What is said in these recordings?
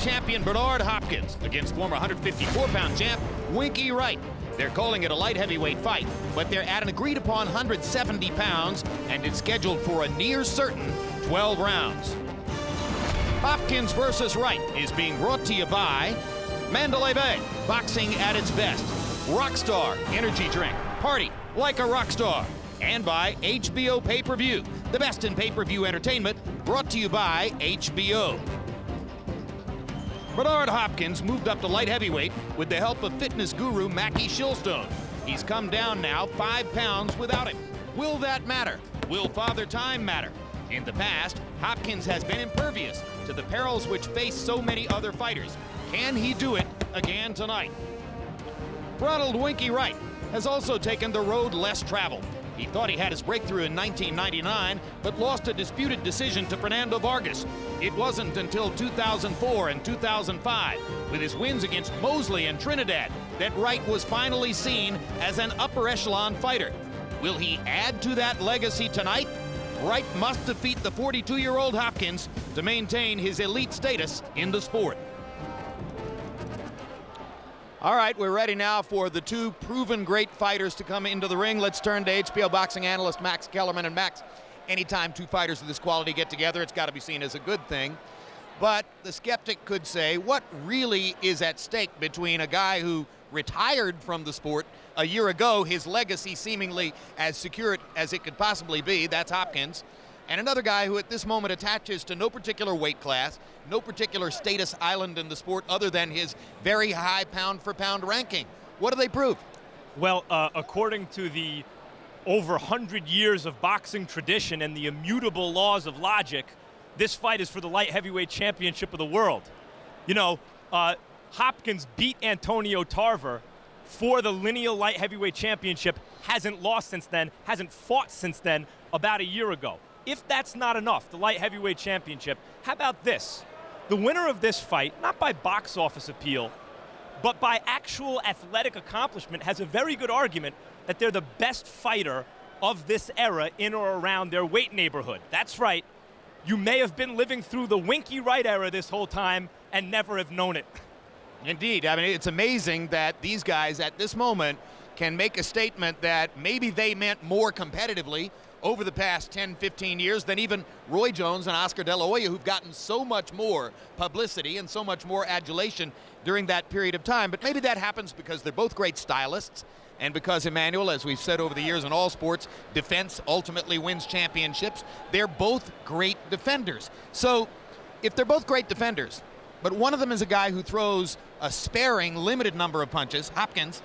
champion Bernard Hopkins against former 154-pound champ Winky Wright. They're calling it a light heavyweight fight, but they're at an agreed-upon 170 pounds, and it's scheduled for a near-certain 12 rounds. Hopkins versus Wright is being brought to you by Mandalay Bay, boxing at its best. Rockstar energy drink, party like a rock star. And by HBO Pay-Per-View, the best in pay-per-view entertainment, brought to you by HBO. Bernard Hopkins moved up to light heavyweight with the help of fitness guru Mackie Shilstone. He's come down now 5 pounds without him. Will that matter? Will Father Time matter? In the past, Hopkins has been impervious to the perils which face so many other fighters. Can he do it again tonight? Ronald Winky Wright has also taken the road less traveled. He thought he had his breakthrough in 1999, but lost a disputed decision to Fernando Vargas. It wasn't until 2004 and 2005, with his wins against Mosley and Trinidad, that Wright was finally seen as an upper echelon fighter. Will he add to that legacy tonight? Wright must defeat the 42-year-old Hopkins to maintain his elite status in the sport. All right, we're ready now for the two proven great fighters to come into the ring. Let's turn to HBO boxing analyst Max Kellerman. And Max, anytime two fighters of this quality get together, it's got to be seen as a good thing. But the skeptic could say, what really is at stake between a guy who retired from the sport a year ago, his legacy seemingly as secure as it could possibly be, that's Hopkins, and another guy who at this moment attaches to no particular weight class, no particular status island in the sport other than his very high pound-for-pound ranking. What do they prove? Well, according to the over 100 years of boxing tradition and the immutable laws of logic, this fight is for the light heavyweight championship of the world. You know, Hopkins beat Antonio Tarver for the lineal light heavyweight championship, hasn't lost since then, hasn't fought since then, about a year ago. If that's not enough, the light heavyweight championship, how about this? The winner of this fight, not by box office appeal, but by actual athletic accomplishment, has a very good argument that they're the best fighter of this era in or around their weight neighborhood. That's right. You may have been living through the Winky Wright era this whole time and never have known it. Indeed. I mean, it's amazing that these guys at this moment can make a statement that maybe they meant more competitively over the past 10, 15 years than even Roy Jones and Oscar De La Hoya, who've gotten so much more publicity and so much more adulation during that period of time. But maybe that happens because they're both great stylists, and because, Emmanuel, as we've said over the years in all sports, defense ultimately wins championships. They're both great defenders. So if they're both great defenders, but one of them is a guy who throws a sparing, limited number of punches, Hopkins,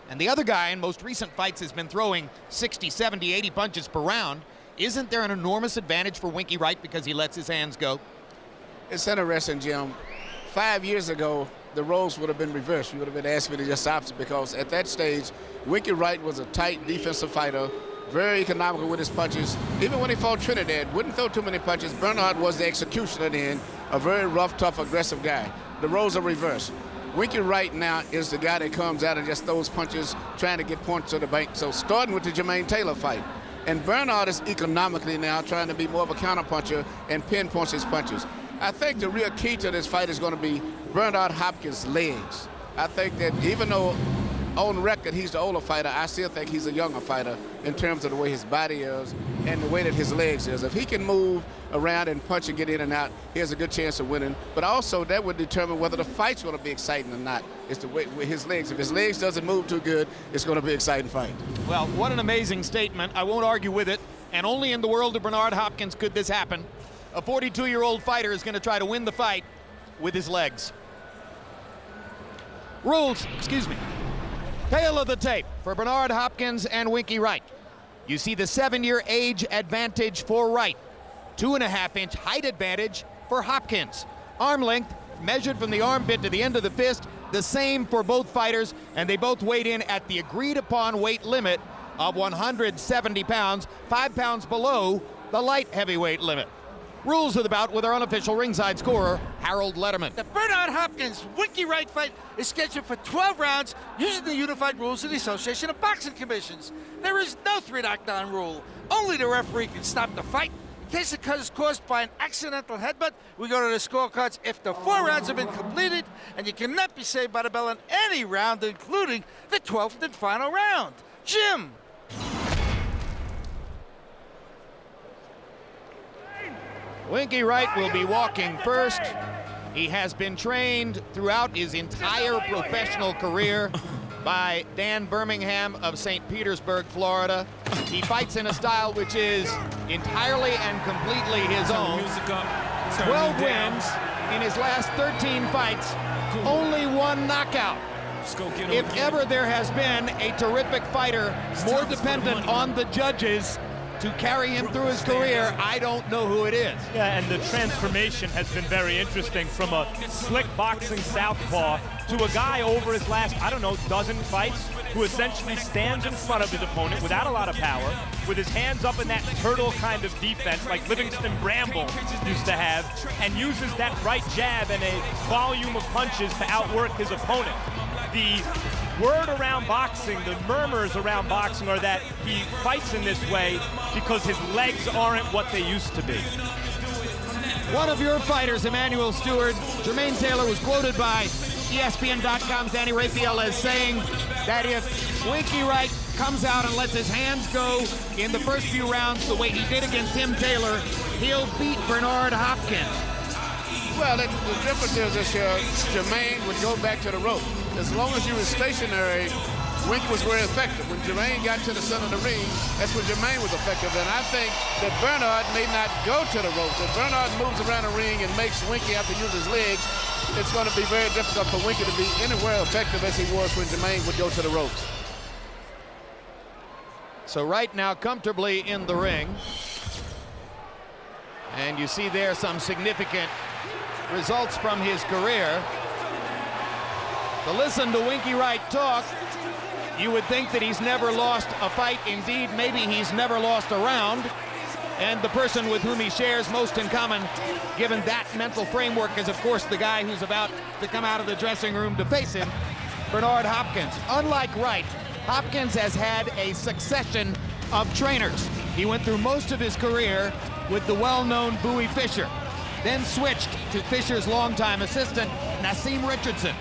and the other guy in most recent fights has been throwing 60, 70, 80 punches per round, isn't there an enormous advantage for Winky Wright because he lets his hands go? It's interesting, Jim. 5 years ago, the roles would have been reversed. You would have been asking me to just opposite, because at that stage, Winky Wright was a tight defensive fighter, very economical with his punches. Even when he fought Trinidad, wouldn't throw too many punches. Bernard was the executioner then, a very rough, tough, aggressive guy. The roles are reversed. Winky Wright now is the guy that comes out and just throws punches, trying to get points to the bank. So starting with the Jermaine Taylor fight. And Bernard is economically now trying to be more of a counterpuncher and pinpoints his punches. I think the real key to this fight is going to be Bernard Hopkins' legs. I think that even though on record he's the older fighter, I still think he's a younger fighter in terms of the way his body is and the way that his legs is. If he can move around and punch and get in and out, he has a good chance of winning. But also that would determine whether the fight's going to be exciting or not. It's the way with his legs. If his legs doesn't move too good, it's going to be an exciting fight. Well, what an amazing statement. I won't argue with it. And only in the world of Bernard Hopkins could this happen. A 42-year-old fighter is going to try to win the fight with his legs. Rules, excuse me. Tail of the tape for Bernard Hopkins and Winky Wright. You see the 7-year age advantage for Wright. 2.5-inch height advantage for Hopkins. Arm length measured from the armpit to the end of the fist, the same for both fighters, and they both weighed in at the agreed upon weight limit of 170 pounds, 5 pounds below the light heavyweight limit. Rules of the bout with our unofficial ringside scorer, Harold Letterman. The Bernard Hopkins Winky Wright fight is scheduled for 12 rounds using the unified rules of the Association of Boxing Commissions. There is no 3 knockdown rule. Only the referee can stop the fight. In case the cut is caused by an accidental headbutt, we go to the scorecards if the 4 rounds have been completed, and you cannot be saved by the bell in any round, including the 12th and final round. Jim. Winky Wright will be walking first. He has been trained throughout his entire professional career by Dan Birmingham of St. Petersburg, Florida. He fights in a style which is entirely and completely his own. 12 wins in his last 13 fights, only 1 knockout. If ever there has been a terrific fighter more dependent on the judges to carry him through his career, I don't know who it is. Yeah, and the transformation has been very interesting from a slick boxing southpaw to a guy over his last, I don't know, dozen fights who essentially stands in front of his opponent without a lot of power, with his hands up in that turtle kind of defense like Livingston Bramble used to have, and uses that right jab and a volume of punches to outwork his opponent. The word around boxing, the murmurs around boxing are that he fights in this way because his legs aren't what they used to be. One of your fighters, Emmanuel Stewart, Jermaine Taylor, was quoted by ESPN.com's Danny Raphael as saying that if Winky Wright comes out and lets his hands go in the first few rounds the way he did against Tim Taylor, he'll beat Bernard Hopkins. Well, the difference is this year, Jermaine would go back to the rope. As long as you were stationary, Winky was very effective. When Jermaine got to the center of the ring, that's when Jermaine was effective. And I think that Bernard may not go to the ropes. If Bernard moves around the ring and makes Winky have to use his legs, it's going to be very difficult for Winky to be anywhere effective as he was when Jermaine would go to the ropes. So Wright now comfortably in the ring. And you see there some significant results from his career. To listen to Winky Wright talk, you would think that he's never lost a fight. Indeed, maybe he's never lost a round. And the person with whom he shares most in common, given that mental framework, is of course the guy who's about to come out of the dressing room to face him, Bernard Hopkins. Unlike Wright, Hopkins has had a succession of trainers. He went through most of his career with the well-known Bowie Fischer, then switched to Fischer's longtime assistant, Nassim Richardson.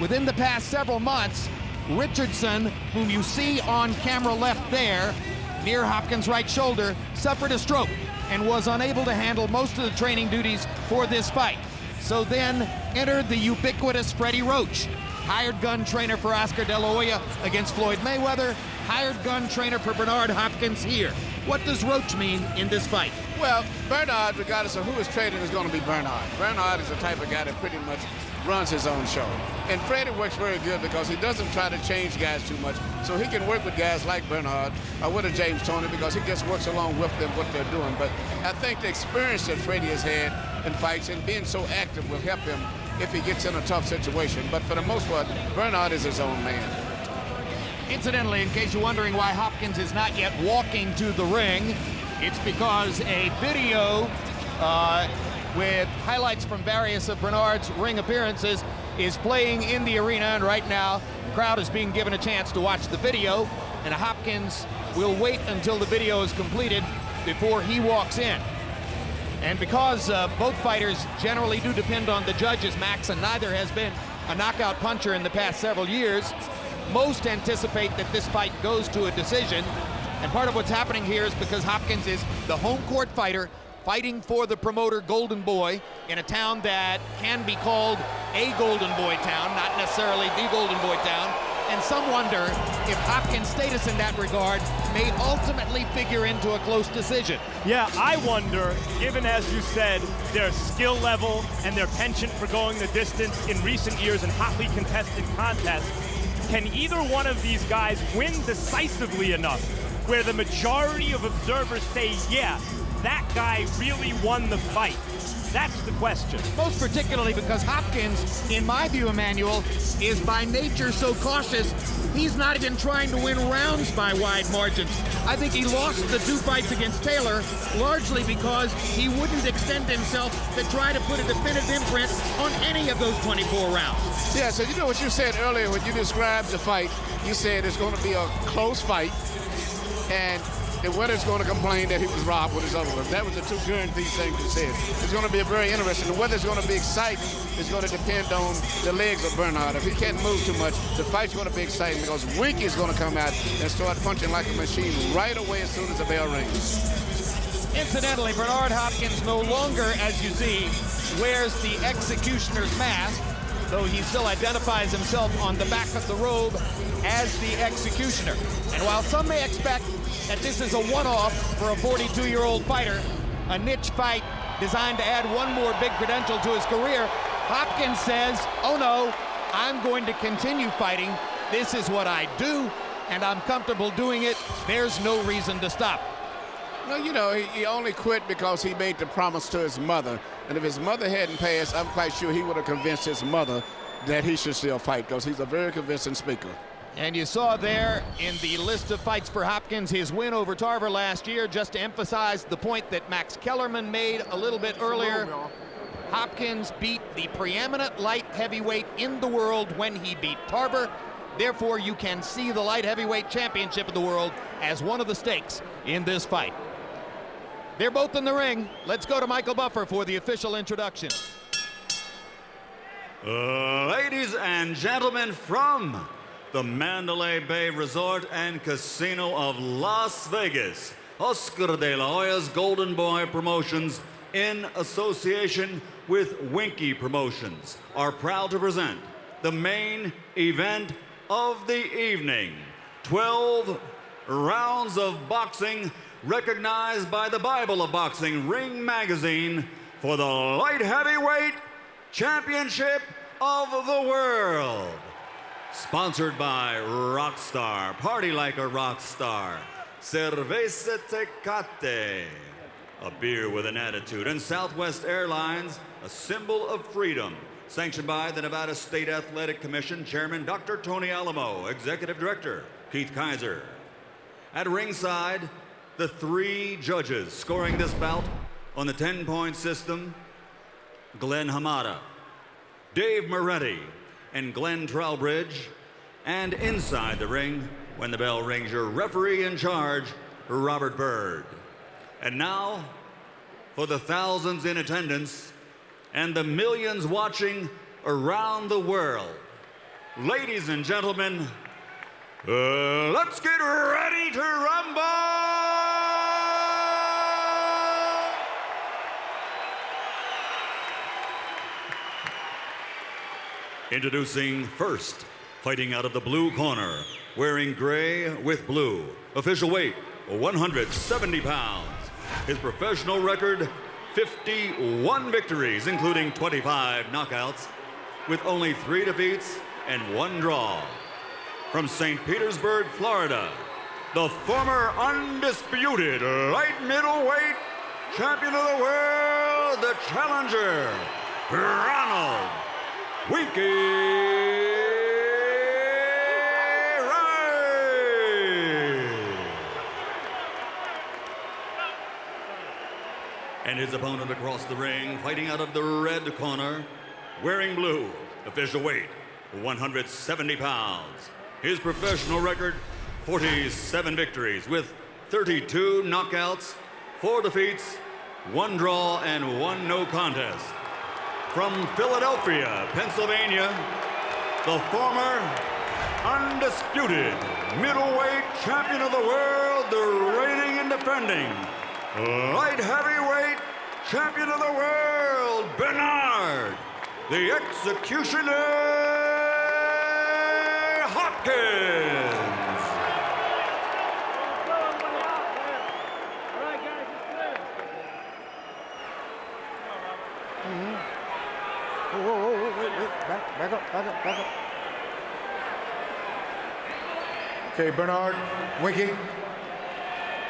Within the past several months, Richardson, whom you see on camera left there, near Hopkins' right shoulder, suffered a stroke and was unable to handle most of the training duties for this fight. So then entered the ubiquitous Freddie Roach, hired gun trainer for Oscar De La Hoya against Floyd Mayweather, hired gun trainer for Bernard Hopkins here. What does Roach mean in this fight? Well, Bernard, regardless of who is training, is going to be Bernard. Bernard is the type of guy that pretty much runs his own show. And Freddie works very good because he doesn't try to change guys too much. So he can work with guys like Bernard or with a James Toney because he just works along with them, what they're doing. But I think the experience that Freddie has had in fights and being so active will help him if he gets in a tough situation. But for the most part, Bernard is his own man. Incidentally, in case you're wondering why Hopkins is not yet walking to the ring, it's because a video with highlights from various of Bernard's ring appearances is playing in the arena, and right now the crowd is being given a chance to watch the video, and Hopkins will wait until the video is completed before he walks in. And because both fighters generally do depend on the judges, Max, and neither has been a knockout puncher in the past several years, most anticipate that this fight goes to a decision. And part of what's happening here is because Hopkins is the home court fighter fighting for the promoter Golden Boy in a town that can be called a Golden Boy town, not necessarily the Golden Boy town. And some wonder if Hopkins' status in that regard may ultimately figure into a close decision. Yeah, I wonder, given, as you said, their skill level and their penchant for going the distance in recent years in hotly contested contests, can either one of these guys win decisively enough where the majority of observers say, yeah, that guy really won the fight? That's the question. Most particularly because Hopkins, in my view, Emmanuel, is by nature so cautious, he's not even trying to win rounds by wide margins. I think he lost the 2 fights against Taylor largely because he wouldn't extend himself to try to put a definitive imprint on any of those 24 rounds. Yeah, so you know what you said earlier when you described the fight, you said it's going to be a close fight, and the winner's going to complain that he was robbed with his other one. That was the two guaranteed things he said. It's going to be a very interesting. Whether it's going to be exciting is going to depend on the legs of Bernard. If he can't move too much, the fight's going to be exciting because Winky's going to come out and start punching like a machine right away as soon as the bell rings. Incidentally, Bernard Hopkins no longer, as you see, wears the executioner's mask, though he still identifies himself on the back of the robe as the executioner. And while some may expect that this is a one-off for a 42-year-old fighter, a niche fight designed to add one more big credential to his career, Hopkins says, oh no, I'm going to continue fighting. This is what I do, and I'm comfortable doing it. There's no reason to stop. No, you know, he only quit because he made the promise to his mother. And if his mother hadn't passed, I'm quite sure he would have convinced his mother that he should still fight because he's a very convincing speaker. And you saw there in the list of fights for Hopkins his win over Tarver last year, just to emphasize the point that Max Kellerman made a little bit earlier. Hopkins beat the preeminent light heavyweight in the world when he beat Tarver. Therefore, you can see the light heavyweight championship of the world as one of the stakes in this fight. They're both in the ring. Let's go to Michael Buffer for the official introduction. Ladies and gentlemen, from the Mandalay Bay Resort and Casino of Las Vegas, Oscar de la Hoya's Golden Boy Promotions, in association with Winky Promotions, are proud to present the main event of the evening. 12 rounds of boxing recognized by the Bible of Boxing, Ring Magazine, for the light heavyweight championship of the world. Sponsored by Rockstar, party like a rock star. Cerveza Tecate, a beer with an attitude. And Southwest Airlines, a symbol of freedom. Sanctioned by the Nevada State Athletic Commission Chairman Dr. Tony Alamo, Executive Director Keith Kaiser. At ringside, the three judges scoring this bout on the 10-point system: Glenn Hamada, Dave Moretti, and Glenn Trowbridge. And inside the ring, when the bell rings, your referee in charge, Robert Byrd. And now, for the thousands in attendance and the millions watching around the world, ladies and gentlemen, let's get ready to rumble! Introducing first, fighting out of the blue corner, wearing gray with blue, official weight 170 pounds. His professional record, 51 victories, including 25 knockouts, with only 3 defeats and 1 draw. From St. Petersburg, Florida, the former undisputed light middleweight champion of the world, the challenger, Ronald Winky Wright. And his opponent across the ring, fighting out of the red corner, wearing blue, official weight 170 pounds. His professional record, 47 victories with 32 knockouts, 4 defeats, 1 draw, and 1 no contest. From Philadelphia, Pennsylvania, the former undisputed middleweight champion of the world, the reigning and defending light heavyweight champion of the world, Bernard, the Executioner Hopkins. Back up. Okay, Bernard, Winky,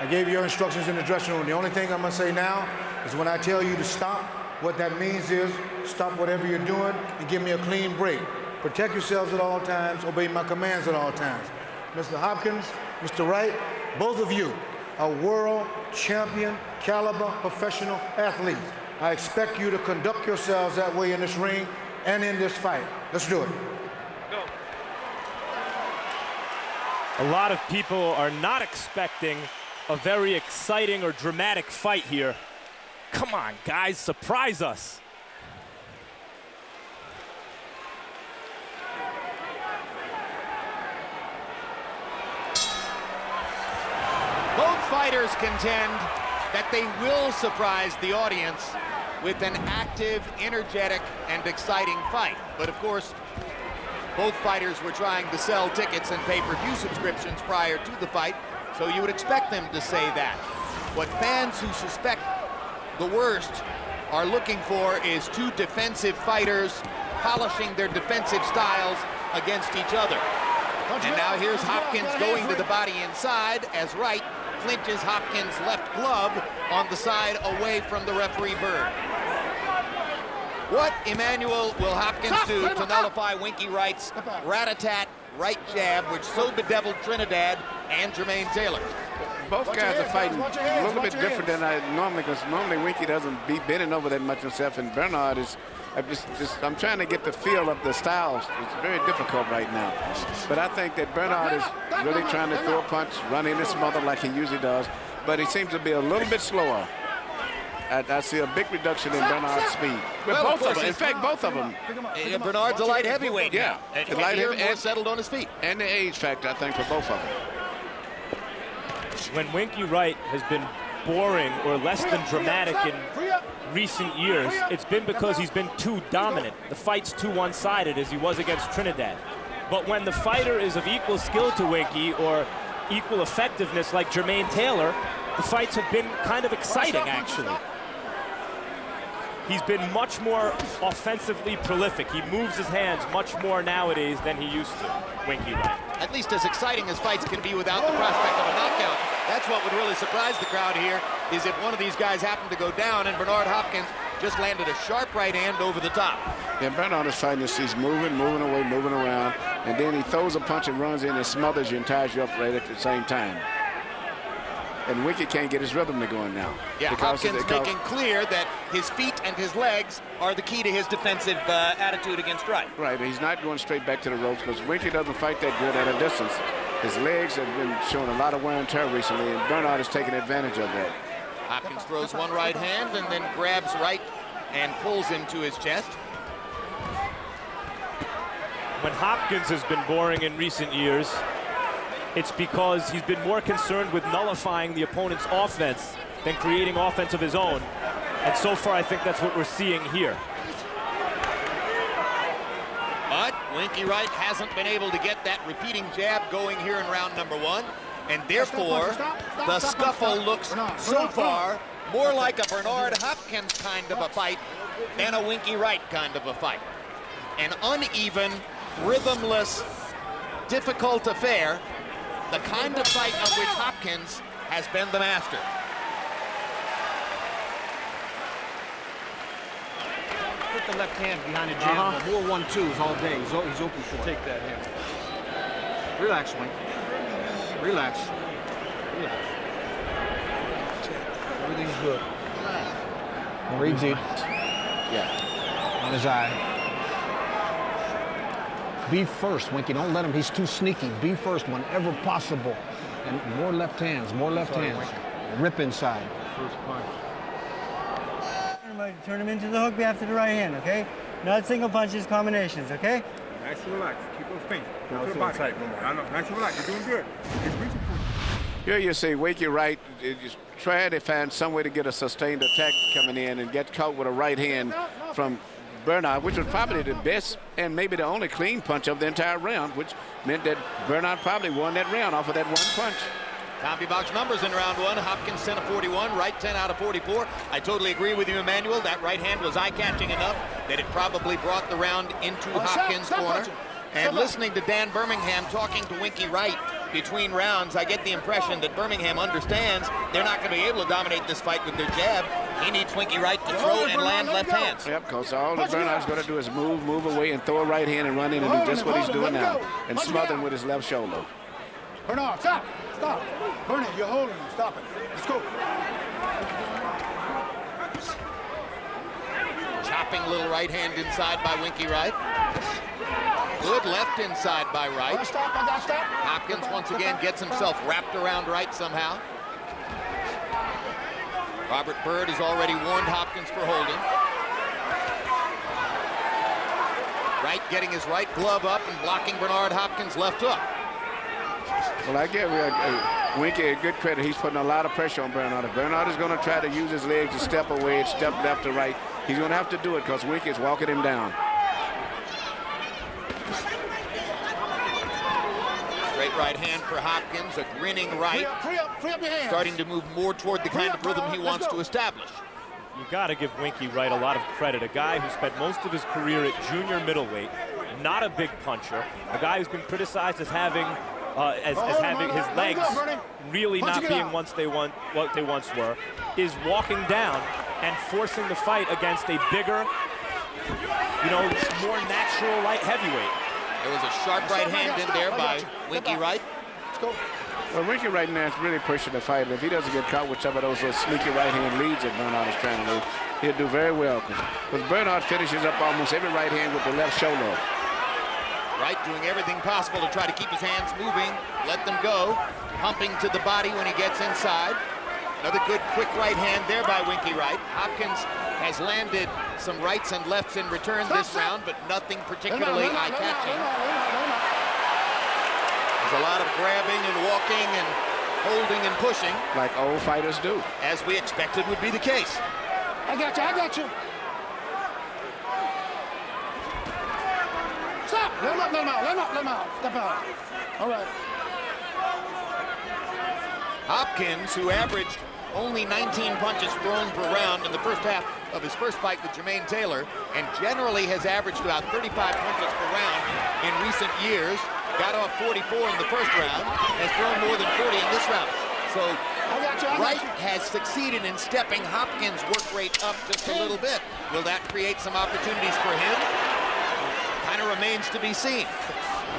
I gave you your instructions in the dressing room. The only thing I'm gonna say now is when I tell you to stop, what that means is stop whatever you're doing and give me a clean break. Protect yourselves at all times, obey my commands at all times. Mr. Hopkins, Mr. Wright, both of you are world champion caliber professional athletes. I expect you to conduct yourselves that way in this ring and in this fight. Let's do it. Go. A lot of people are not expecting a very exciting or dramatic fight here. Come on, guys, surprise us. Both fighters contend that they will surprise the audience with an active, energetic, and exciting fight. But of course, both fighters were trying to sell tickets and pay-per-view subscriptions prior to the fight, so you would expect them to say that. What fans who suspect the worst are looking for is two defensive fighters polishing their defensive styles against each other. And now here's Hopkins going to the body inside as Wright clinches Hopkins' left glove on the side away from the referee Bird. What, Emmanuel, will Hopkins do to nullify Winky Wright's rat-a-tat right jab, which so bedeviled Trinidad and Jermaine Taylor? Both guys are fighting a little bit different than I normally, because normally Winky doesn't be bending over that much himself, and Bernard is, I'm trying to get the feel of the styles. It's very difficult right now. But I think that Bernard is really trying to throw a punch, run in and smother like he usually does, but he seems to be a little bit slower. I see a big reduction in Bernard's speed. Well, both of them. In fact, both of them. Bernard's a light heavyweight. Yeah. And more settled on his feet. And the age factor, I think, for both of them. When Winky Wright has been boring or less than dramatic in recent years, it's been because he's been too dominant. The fight's too one-sided, as he was against Trinidad. But when the fighter is of equal skill to Winky or equal effectiveness like Jermaine Taylor, the fights have been kind of exciting, actually. He's been much more offensively prolific. He moves his hands much more nowadays than he used to, Winky Wright. At least as exciting as fights can be without the prospect of a knockout. That's what would really surprise the crowd here, is if one of these guys happened to go down and Bernard Hopkins just landed a sharp right hand over the top. Yeah, Bernard is fighting this. He's moving away, moving around, and then he throws a punch and runs in and smothers you and ties you up right at the same time. And Winky can't get his rhythm to going now. Yeah, Hopkins making clear that his feet and his legs are the key to his defensive attitude against Wright. Right, he's not going straight back to the ropes because Winky doesn't fight that good at a distance. His legs have been showing a lot of wear and tear recently, and Bernard is taking advantage of that. Hopkins throws one right hand and then grabs Wright and pulls him to his chest. When Hopkins has been boring in recent years, it's because he's been more concerned with nullifying the opponent's offense than creating offense of his own. And so far, I think that's what we're seeing here. But Winky Wright hasn't been able to get that repeating jab going here in round number one. And therefore, the scuffle looks so far more like a Bernard Hopkins kind of a fight than a Winky Wright kind of a fight. An uneven, rhythmless, difficult affair. The kind of fight of which Hopkins has been the master. Put the left hand behind the jab. More 1-2s all day. He's open for it. Take that hand. Relax, Wink. Relax. Everything's good. Breathe deep. Yeah. On his eye. Be first, Winky. Don't let him. He's too sneaky. Be first whenever possible. And more left hands. More left hands. Rip inside. First punch. Turn him into the hook after the right hand, okay? Not single punches, combinations, okay? Nice and relaxed. Keep those things. Go to the body. Nice and relaxed. You're doing good. Here you see Winky Wright is trying to find some way to get a sustained attack coming in and get caught with a right hand from Bernard, which was probably the best and maybe the only clean punch of the entire round, which meant that Bernard probably won that round off of that one punch. CompuBox numbers in round one. Hopkins 10 of 41, Wright 10 out of 44. I totally agree with you, Emmanuel. That right hand was eye-catching enough that it probably brought the round into Hopkins' corner. And listening to Dan Birmingham talking to Winky Wright between rounds, I get the impression that Birmingham understands they're not going to be able to dominate this fight with their jab. He needs Winky Wright to throw and land left hands. Yep, because all that Bernard's going to do is move away and throw a right hand and run in and do just what he's doing now and smother him with his left shoulder. Bernard, stop. Stop. Bernard, you're holding him. Stop it. Let's go. Chopping little right hand inside by Winky Wright. Good left inside by Wright. Stop. I got to stop. Hopkins once again gets himself wrapped around Wright somehow. Robert Byrd has already warned Hopkins for holding. Wright getting his right glove up and blocking Bernard Hopkins' left hook. Well, I give Winky a good credit. He's putting a lot of pressure on Bernard. If Bernard is going to try to use his legs to step away and step left to right, he's going to have to do it because Winky is walking him down. Straight right hand for Hopkins, a grinning Wright, Free up your hands. starting to move more toward the kind of rhythm he wants to establish. You got to give Winky Wright a lot of credit. A guy who spent most of his career at junior middleweight, not a big puncher, a guy who's been criticized as having having his legs really not being what they once were, is walking down and forcing the fight against a bigger, more natural light heavyweight. There was a sharp right hand in there by Winky Wright. Let's go. Well, Winky right now is really pushing the fight. If he doesn't get caught with some of those little sneaky right-hand leads that Bernard is trying to do, he'll do very well. Because Bernard finishes up almost every right hand with the left shoulder. Wright doing everything possible to try to keep his hands moving, let them go, pumping to the body when he gets inside. Another good quick right hand there by Winky Wright. Hopkins has landed some rights and lefts in return this round, but nothing particularly eye-catching. There's a lot of grabbing and walking and holding and pushing. Like old fighters do. As we expected would be the case. I got you. Stop! Let him out. Step out. All right. Hopkins, who averaged only 19 punches thrown per round in the first half of his first fight with Jermaine Taylor, and generally has averaged about 35 punches per round in recent years, got off 44 in the first round, has thrown more than 40 in this round. So Wright has succeeded in stepping Hopkins' work rate up just a little bit. Will that create some opportunities for him? Kind of remains to be seen.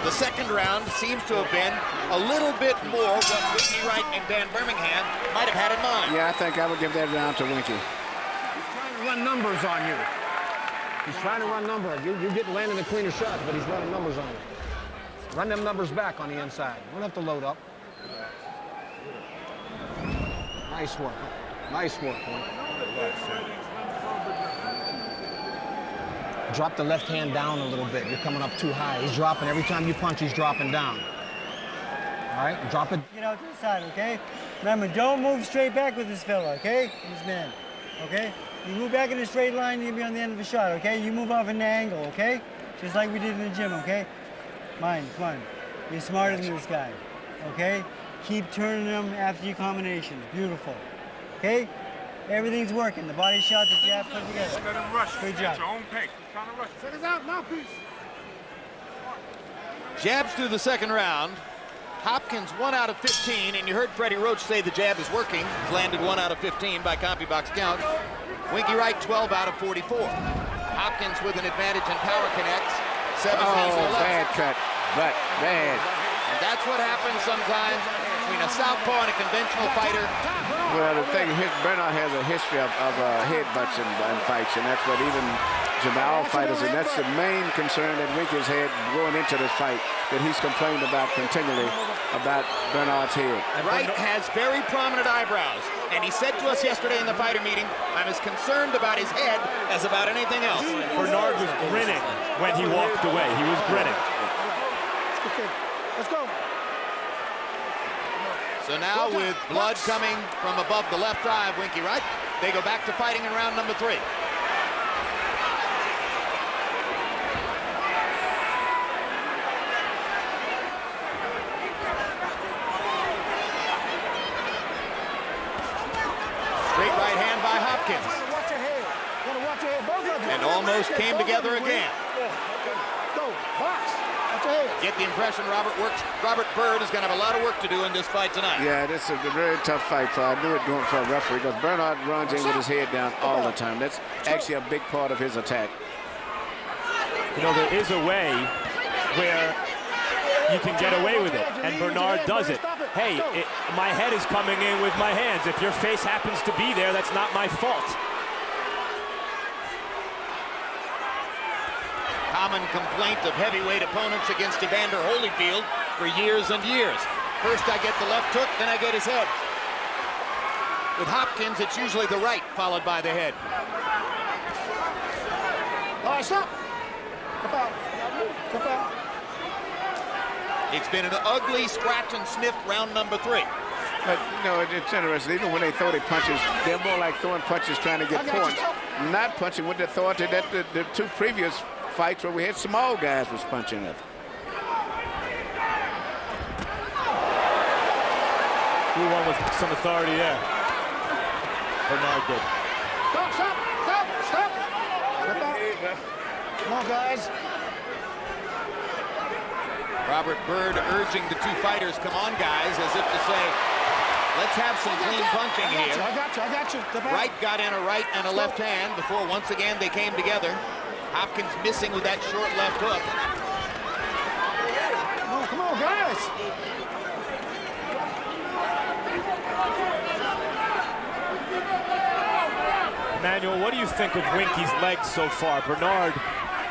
The second round seems to have been a little bit more what Winky Wright and Dan Birmingham might have had in mind. Yeah, I think I would give that round to Winky. He's trying to run numbers on you. He's trying to run numbers. You didn't land in the cleaner shots, but he's running numbers on you. Run them numbers back on the inside. You don't have to load up. Nice work. Nice work, man. Drop the left hand down a little bit. You're coming up too high. He's dropping. Every time you punch, he's dropping down. All right, drop it. Get out to the side, okay? Remember, don't move straight back with this fella, okay? This man, okay? You move back in a straight line, you'll be on the end of a shot, okay? You move off an angle, okay? Just like we did in the gym, okay? Come on. You're smarter than this guy, okay? Keep turning them after your combinations. Beautiful, okay? Everything's working. The body shot, the jab put together. Let him rush. Good job. At your own pace. He's trying to rush. Seconds out, mouthpiece. Jabs through the second round. Hopkins 1 out of 15, and you heard Freddie Roach say the jab is working. He's landed 1 out of 15 by CompuBox count. Winky Wright 12 out of 44. Hopkins with an advantage in power connects. 17 to 11. Bad cut, but bad. And that's what happens sometimes between a southpaw and a conventional fighter. Well, the thing is, Bernard has a history of headbutts in fights, and that's what even Jamal fighters, and that's the main concern that Winky's had going into this fight, that he's complained about continually about Bernard's head. Wright has very prominent eyebrows, and he said to us yesterday in the fighter meeting, I'm as concerned about his head as about anything else. Bernard was grinning when he walked away. He was grinning. Let's go. So now with blood coming from above the left eye of Winky Wright, they go back to fighting in round number 3. Straight right hand by Hopkins. Watch your head. Watch your head. Both of them. And almost came together again. Go. Box. Watch your head. Get the impression Robert Byrd is going to have a lot of work to do in this fight tonight. Yeah, this is a very tough fight. So I knew it going for a referee because Bernard runs in with his head down all the time. That's actually a big part of his attack. You know, there is a way where you can get away with it, and Bernard does it. Hey, my head is coming in with my hands. If your face happens to be there, that's not my fault. Common complaint of heavyweight opponents against Evander Holyfield for years and years. First I get the left hook, then I get his head. With Hopkins, it's usually the right followed by the head. All right, stop. Step out. Step out. It's been an ugly scratch and sniff round number 3. But, you know, it's interesting. Even when they throw their punches, they're more like throwing punches trying to get points. Not punching with the authority that the 2 previous fights where we had small guys was punching it. Who won with some authority there? Bernard did. Stop, stop, stop, stop. Come on, guys. Robert Byrd urging the 2 fighters, come on, guys, as if to say, let's have some clean punching here. I got you. Wright got in a right and a left hand before once again they came together. Hopkins missing with that short left hook. Come on, guys. Emmanuel, what do you think of Winky's legs so far? Bernard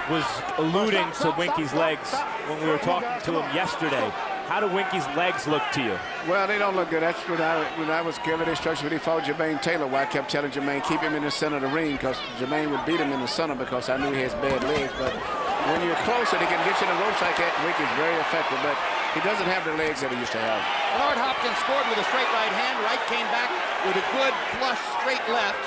was alluding to Winky's legs when we were talking to him yesterday. How do Winky's legs look to you? Well, they don't look good. That's when I was giving instructions when he fought Jermaine Taylor, where I kept telling Jermaine, keep him in the center of the ring, because Jermaine would beat him in the center because I knew he has bad legs. But when you're closer, they can get you in the ropes like that. Winky's very effective, but he doesn't have the legs that he used to have. Bernard Hopkins scored with a straight right hand. Wright came back with a good flush straight left.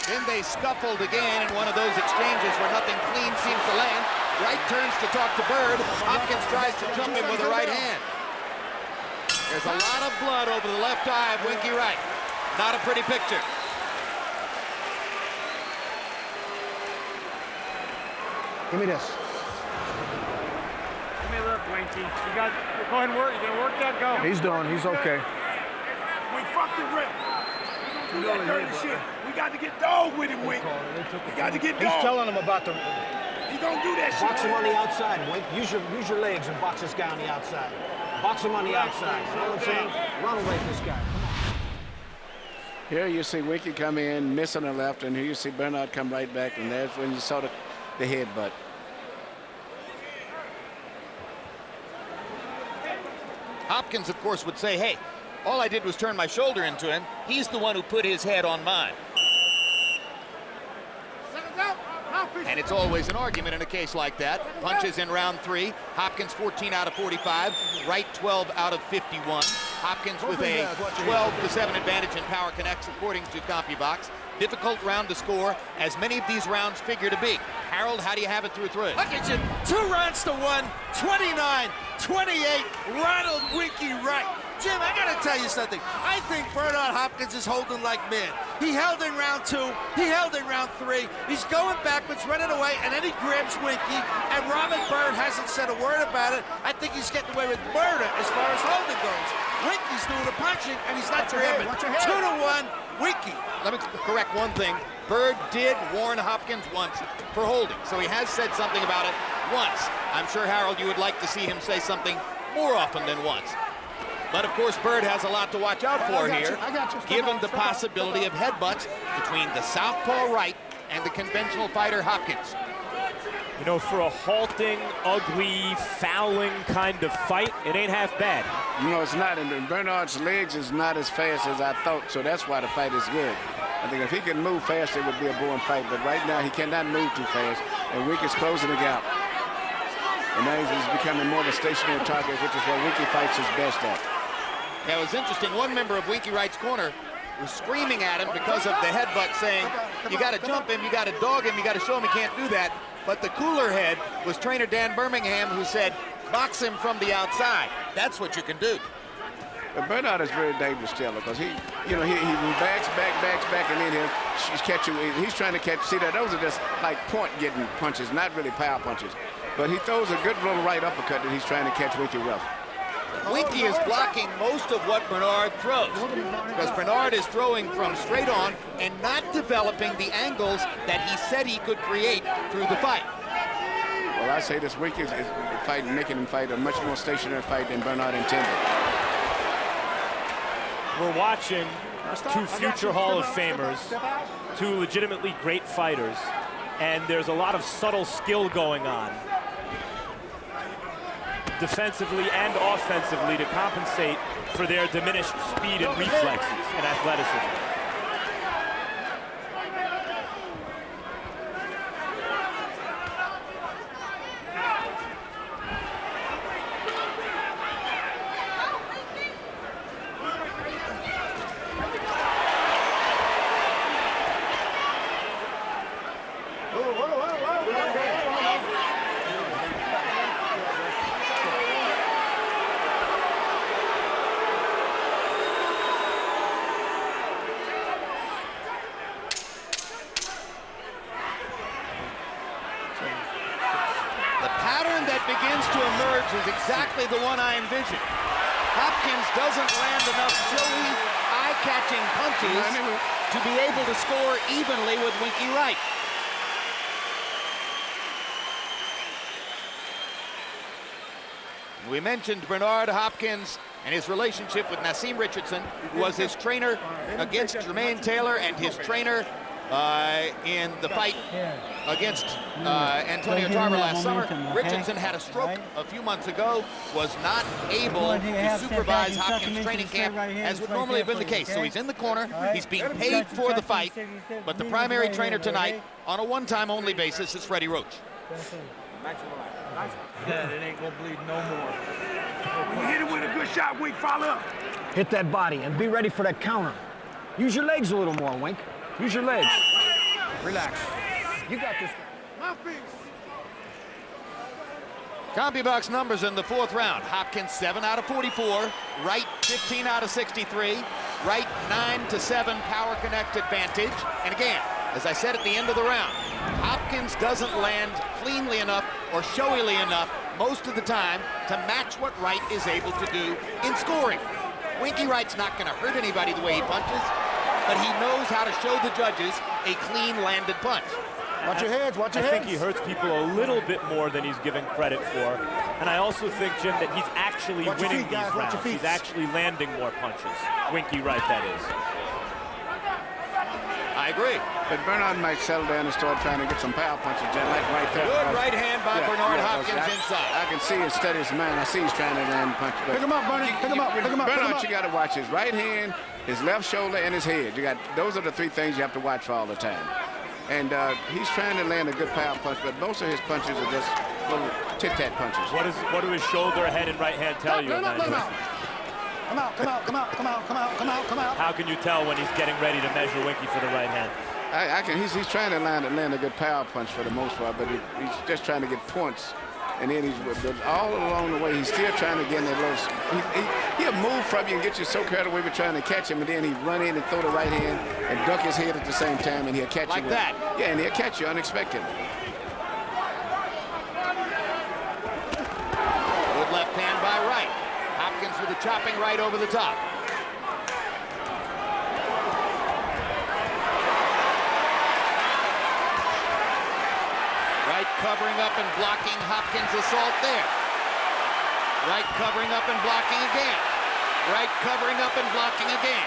Then they scuffled again in one of those exchanges where nothing clean seems to land. Wright turns to talk to Byrd. Hopkins tries to jump him with a right hand. There's a lot of blood over the left eye of Winky Wright. Not a pretty picture. Give me this. Give me a look, Winky. Go ahead and work. You gonna work that? Go. He's okay. We fucked it, Rick. Do that dirty shit. We got to get dog with him, Wink. We got to get dog. He's telling him about the... He don't do that shit. Box him on the outside, Wink. Use your legs and box this guy on the outside. Box him on the outside. You know what I'm saying? Ronald rate this guy. Come on. Here you see Winky come in, miss on the left, and here you see Bernard come right back, and that's when you saw the headbutt. Hopkins, of course, would say, hey, all I did was turn my shoulder into him. He's the one who put his head on mine. And it's always an argument in a case like that. Punches in round 3. Hopkins 14 out of 45. Wright 12 out of 51. Hopkins with a 12-7 advantage in power connects according to CompuBox. Difficult round to score, as many of these rounds figure to be. Harold, how do you have it through 3? Look at you, 2 rounds to 1, 29-28, Ronald Winky Wright. Jim, I gotta tell you something. I think Bernard Hopkins is holding like men. He held in round 2, he held in round 3. He's going backwards, running away, and then he grabs Winky, and Robert Byrd hasn't said a word about it. I think he's getting away with murder as far as holding goes. Winky's doing the punching, and he's not grabbing. 2-1, Winky. Let me correct one thing. Byrd did warn Hopkins once for holding, so he has said something about it once. I'm sure, Harold, you would like to see him say something more often than once. But, of course, Byrd has a lot to watch out for here, given the possibility of headbutts between the southpaw Wright and the conventional fighter Hopkins. You know, for a halting, ugly, fouling kind of fight, it ain't half bad. No, it's not. And Bernard's legs is not as fast as I thought, so that's why the fight is good. I think if he could move fast, it would be a boring fight. But right now, he cannot move too fast, and Winky's closing the gap. And now he's becoming more of a stationary target, which is what Winky fights his best at. Now, it was interesting. One member of Winky Wright's corner was screaming at him because of the headbutt, saying, you got to jump him, you got to dog him, you got to show him he can't do that. But the cooler head was trainer Dan Birmingham, who said, box him from the outside. That's what you can do. But Bernard is very dangerous still, because he backs back, and then he's trying to catch. See that those are just like point-getting punches, not really power punches. But he throws a good little right uppercut that he's trying to catch Winky with. Winky is blocking most of what Bernard throws, because Bernard is throwing from straight on and not developing the angles that he said he could create through the fight. Well, I say this Winky is making him fight a much more stationary fight than Bernard intended. We're watching 2 future Hall of Famers, 2 legitimately great fighters, and there's a lot of subtle skill going on. defensively and offensively to compensate for their diminished speed and reflexes and athleticism. Begins to emerge is exactly the one I envisioned. Hopkins doesn't land enough showy, eye-catching punches to be able to score evenly with Winky Wright. We mentioned Bernard Hopkins and his relationship with Nassim Richardson, who was his trainer against Jermaine Taylor and his trainer in the fight against Antonio Tarver last summer. Richardson had a stroke a few months ago, was not able to supervise Hopkins' training camp as would normally have been the case. So he's in the corner, he's being paid for the fight, but the primary trainer tonight, on a one-time only basis, is Freddie Roach. Yeah, it ain't gonna bleed no more. When you hit it with a good shot, Wink, follow up. Hit that body and be ready for that counter. Use your legs a little more, Wink. Use your legs. Relax. You got this. Mouthpiece. CompuBox numbers in the fourth round. Hopkins 7 out of 44. Wright 15 out of 63. Wright 9-7 power connect advantage. And again, as I said at the end of the round, Hopkins doesn't land cleanly enough or showily enough most of the time to match what Wright is able to do in scoring. Winky Wright's not going to hurt anybody the way he punches, but he knows how to show the judges a clean landed punch. Watch your heads, watch your heads. I think he hurts people a little bit more than he's given credit for. And I also think, Jim, that he's actually winning these rounds. He's actually landing more punches. Winky Wright, that is. I agree. But Bernard might settle down and start trying to get some power punches, just like right there. Good right hand by Bernard Hopkins inside. I can see his steady his mind. I see he's trying to land punches. Pick him up, Bernie. Pick him up. Pick him up. Bernard, you got to watch his right hand, his left shoulder, and his head. Those are the three things you have to watch for all the time. And he's trying to land a good power punch, but most of his punches are just little tit-tat punches. What do his shoulder, head, and right hand tell you? Come out. How can you tell when he's getting ready to measure Winky for the right hand? He's trying to land a good power punch for the most part, but he's just trying to get points. And then all along the way, he's still trying to get in that little. He'll move from you and get you so carried away with trying to catch him, and then he'd run in and throw the right hand and duck his head at the same time, and he'll catch you. Like that. Yeah, and he'll catch you unexpected. Good left hand by Wright. Hopkins with a chopping right over the top. Wright covering up and blocking Hopkins' assault there. Wright covering up and blocking again. Wright covering up and blocking again.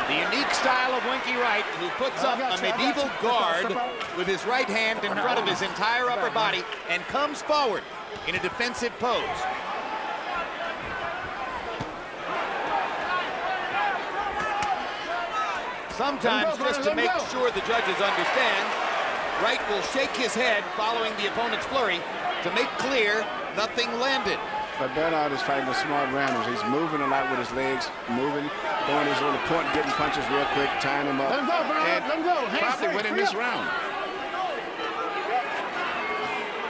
The unique style of Winky Wright, who puts up a medieval guard with his right hand in front of his entire upper body and comes forward in a defensive pose. Sometimes, just to make sure the judges understand, Wright will shake his head following the opponent's flurry to make clear nothing landed. But Bernard is fighting the smart rounders. He's moving a lot with his legs, moving, throwing his little point, getting punches real quick, tying him up. Let him go, Bernard. Let him go. Probably winning this round.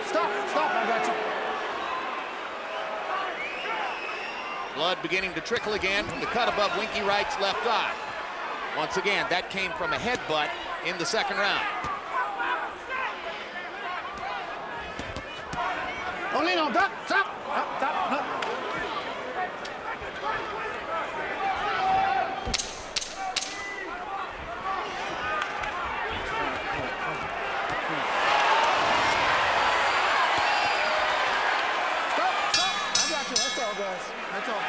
Stop. I got you. Blood beginning to trickle again from the cut above Winky Wright's left eye. Once again, that came from a headbutt in the second round. Don't lean on that. Stop. I got you. That's all, guys. That's all.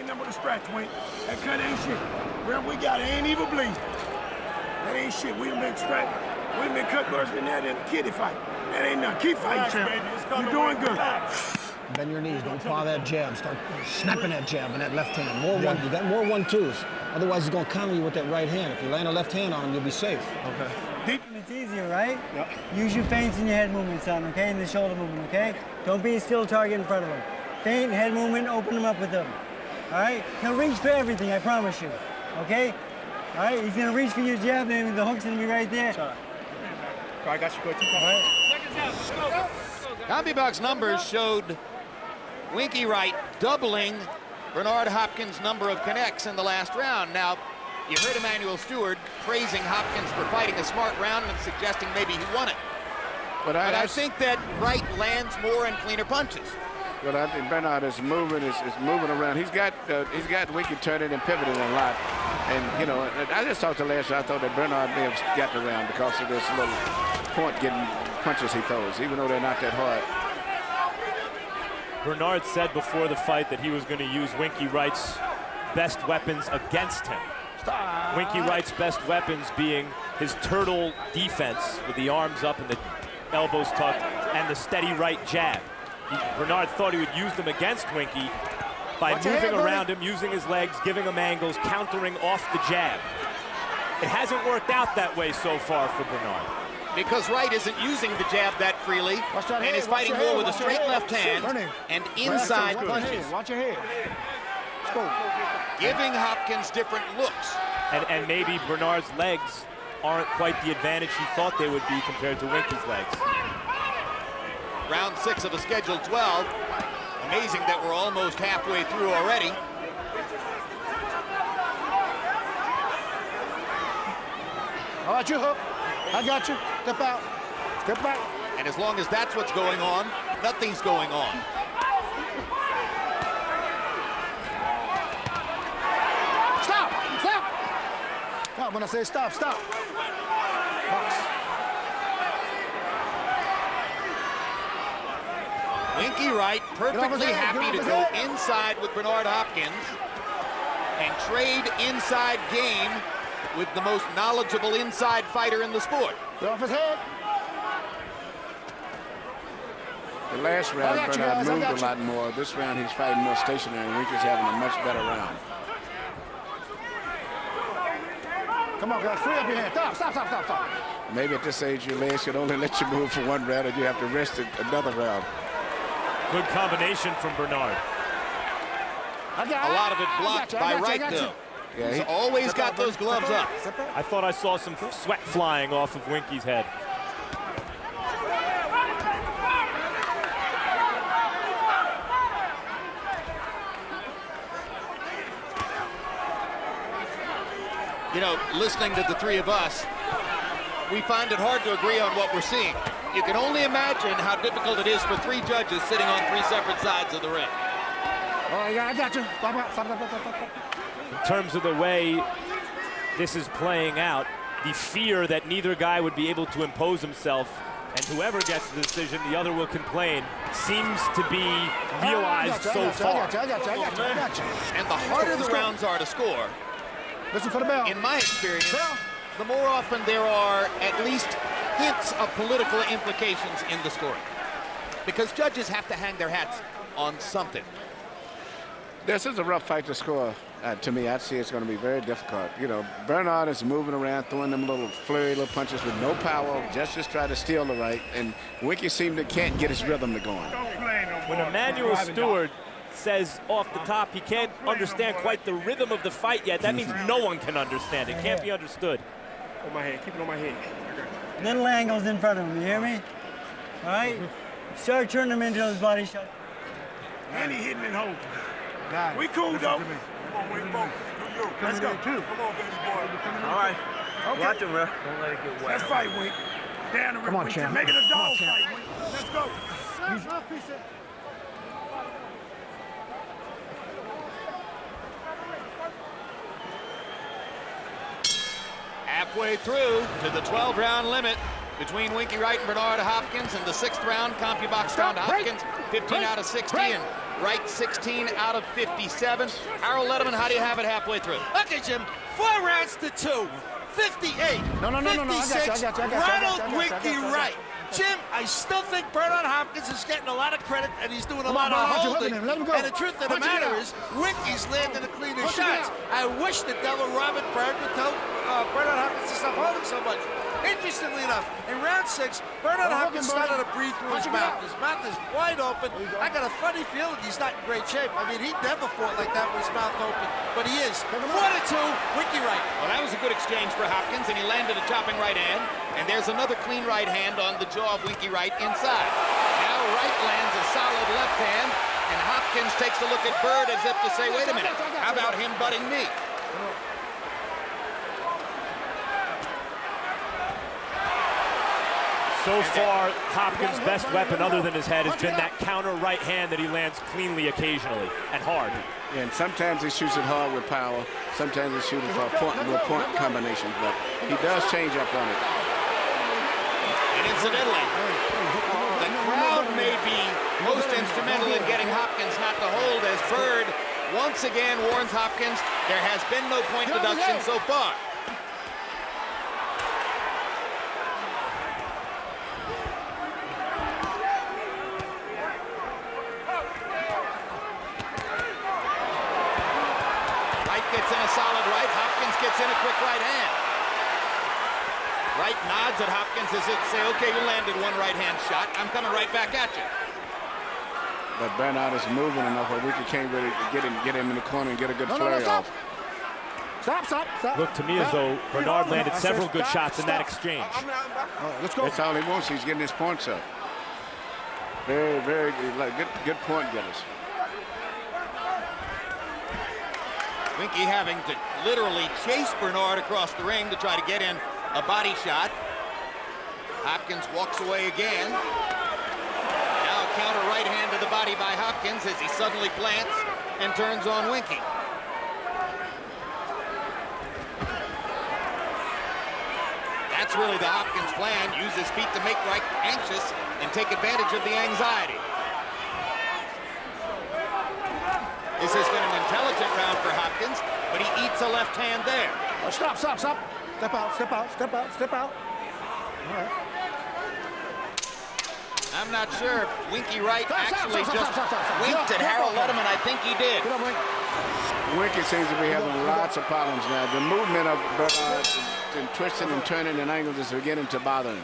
ain't nothing but a scratch, Wink. That cut ain't shit. Remember, we got it. Ain't even bleeding. That ain't shit. We done been scratched. We done been cut worse than that in a kiddie fight. That ain't nothing. Keep fighting, champ. You're doing good. Bend your knees. Don't paw that jab. Start snapping that jab in that left hand. More one. You got more 1-2s. Otherwise, he's gonna counter you with that right hand. If you land a left hand on him, you'll be safe. Okay. It's easier, right? Yep. Use your feints and your head movement, son, okay? And the shoulder movement, okay? Don't be a still target in front of him. Feint, head movement, open him up with them. All right? He'll reach for everything, I promise you. Okay? All right? He's gonna reach for your jab, and the hook's gonna be right there. I got you, Coach. All right? CompuBox numbers showed Winky Wright doubling Bernard Hopkins' number of connects in the last round. Now, you heard Emmanuel Stewart praising Hopkins for fighting a smart round and suggesting maybe he won it. But I think that Wright lands more and cleaner punches. But I think Bernard is moving around. He's got Winky turning and pivoting a lot. And, you know, I just talked to last year. I thought that Bernard may have got the round because of this little point getting punches he throws, even though they're not that hard. Bernard said before the fight that he was going to use Winky Wright's best weapons against him. Winky Wright's best weapons being his turtle defense with the arms up and the elbows tucked and the steady right jab. Bernard thought he would use them against Winky by moving around him, using his legs, giving him angles, countering off the jab. It hasn't worked out that way so far for Bernard. Because Wright isn't using the jab that freely and is fighting more with a straight left hand and inside punches. Watch your head. Let's go. Giving Hopkins different looks. And maybe Bernard's legs aren't quite the advantage he thought they would be compared to Winky's legs. Round 6 of a scheduled 12. Amazing that we're almost halfway through already. All right, you hook. I got you. Step out. Step back. And as long as that's what's going on, nothing's going on. Stop. Stop. Stop. When I say stop, stop. Box. Winky Wright perfectly happy to go inside with Bernard Hopkins and trade inside game with the most knowledgeable inside fighter in the sport. Get off his head. The last round, Bernard moved a lot more. This round, he's fighting more stationary, and Winky's having a much better round. Come on, guys. Free up your hand. Stop, stop, stop, stop, stop. Maybe at this age, your legs should only let you move for one round, and you have to rest it another round. Good combination from Bernard. A lot of it blocked by Wright, though. Yeah, he's always got those gloves up. I thought I saw some sweat flying off of Winky's head. You know, listening to the three of us, we find it hard to agree on what we're seeing. You can only imagine how difficult it is for three judges sitting on three separate sides of the ring. Oh, yeah, I got you. Stop, stop, stop, stop, stop. In terms of the way this is playing out, the fear that neither guy would be able to impose himself, and whoever gets the decision, the other will complain, seems to be realized so far. I got you. And the harder the rounds are to score, listen for the bell. In my experience, the more often there are at least hints of political implications in the scoring. Because judges have to hang their hats on something. This is a rough fight to score. To me, I'd say it's going to be very difficult. You know, Bernard is moving around, throwing them little flurry, little punches with no power, just try to steal the right. And Winky can't get his rhythm to going. When Emmanuel Stewart says off the top he can't understand quite the rhythm of the fight yet, that means no one can understand. It can't be understood. On my head. Keep it on my head. Little angles in front of him, you hear me? All right? Start turning him into his body shot. And he hitting and holding. We cool, though. Come on, Wing. Let's go. Come on, baby boy. All right. Okay. Watch him, bro. Don't let it get wet. Let's fight, Wing. Down the rim. Come on, champ. Make it a dog fight, Wing. Let's go. Halfway through to the 12-round limit. between Winky Wright and Bernard Hopkins in the 6th round. CompuBox found Hopkins 15 out of 60 and Wright 16 out of 57. Harold Letterman, how do you have it halfway through? Okay, Jim, 4 rounds to 2. 58. No. I got you. Ronald Winky Wright. Jim, I still think Bernard Hopkins is getting a lot of credit, and he's doing a lot of holding. And the truth of the matter is, Winky's landing the cleaner shots. I wish the devil Robert Bird would tell Bernard Hopkins to stop holding so much. Interestingly enough, in round 6, Bernard Hopkins started to breathe through his mouth. His mouth is wide open. I got a funny feeling he's not in great shape. I mean, he never fought like that with his mouth open, but he is. 4-2, Winky Wright. Well, that was a good exchange for Hopkins, and he landed a chopping right hand. And there's another clean right hand on the jaw of Winky Wright inside. Now Wright lands a solid left hand, and Hopkins takes a look at Bird as if to say, wait a minute, how about him butting me? So far, Hopkins' best weapon other than his head has been that counter right hand that he lands cleanly occasionally and hard. And sometimes he shoots it hard with power. Sometimes he shoots it for point combinations, but he does change up on it. And incidentally, the crowd may be most instrumental in getting Hopkins not to hold, as Bird once again warns Hopkins there has been no point deduction so far. Gets in a solid right. Hopkins gets in a quick right hand. Wright nods at Hopkins as if to say, okay, you landed one right hand shot. I'm coming right back at you. But Bernard is moving enough where Winky can't really get him in the corner and get a good flurry off. Stop. Looked to me as though Bernard landed several good shots in that exchange. All right, let's go. That's all he wants. He's getting his points up. Very good point getters. Winky having to literally chase Bernard across the ring to try to get in a body shot. Hopkins walks away again. Now a counter right hand to the body by Hopkins as he suddenly plants and turns on Winky. That's really the Hopkins plan. Use his feet to make Wright anxious and take advantage of the anxiety. This has been an intelligent round for Hopkins, but he eats a left hand there. Oh, stop. Step out. All right. I'm not sure if Winky Wright actually just winked at Harold Letterman. I think he did. Winky seems to be having lots of problems now. The movement of Bernard and twisting and turning and angles is beginning to bother him.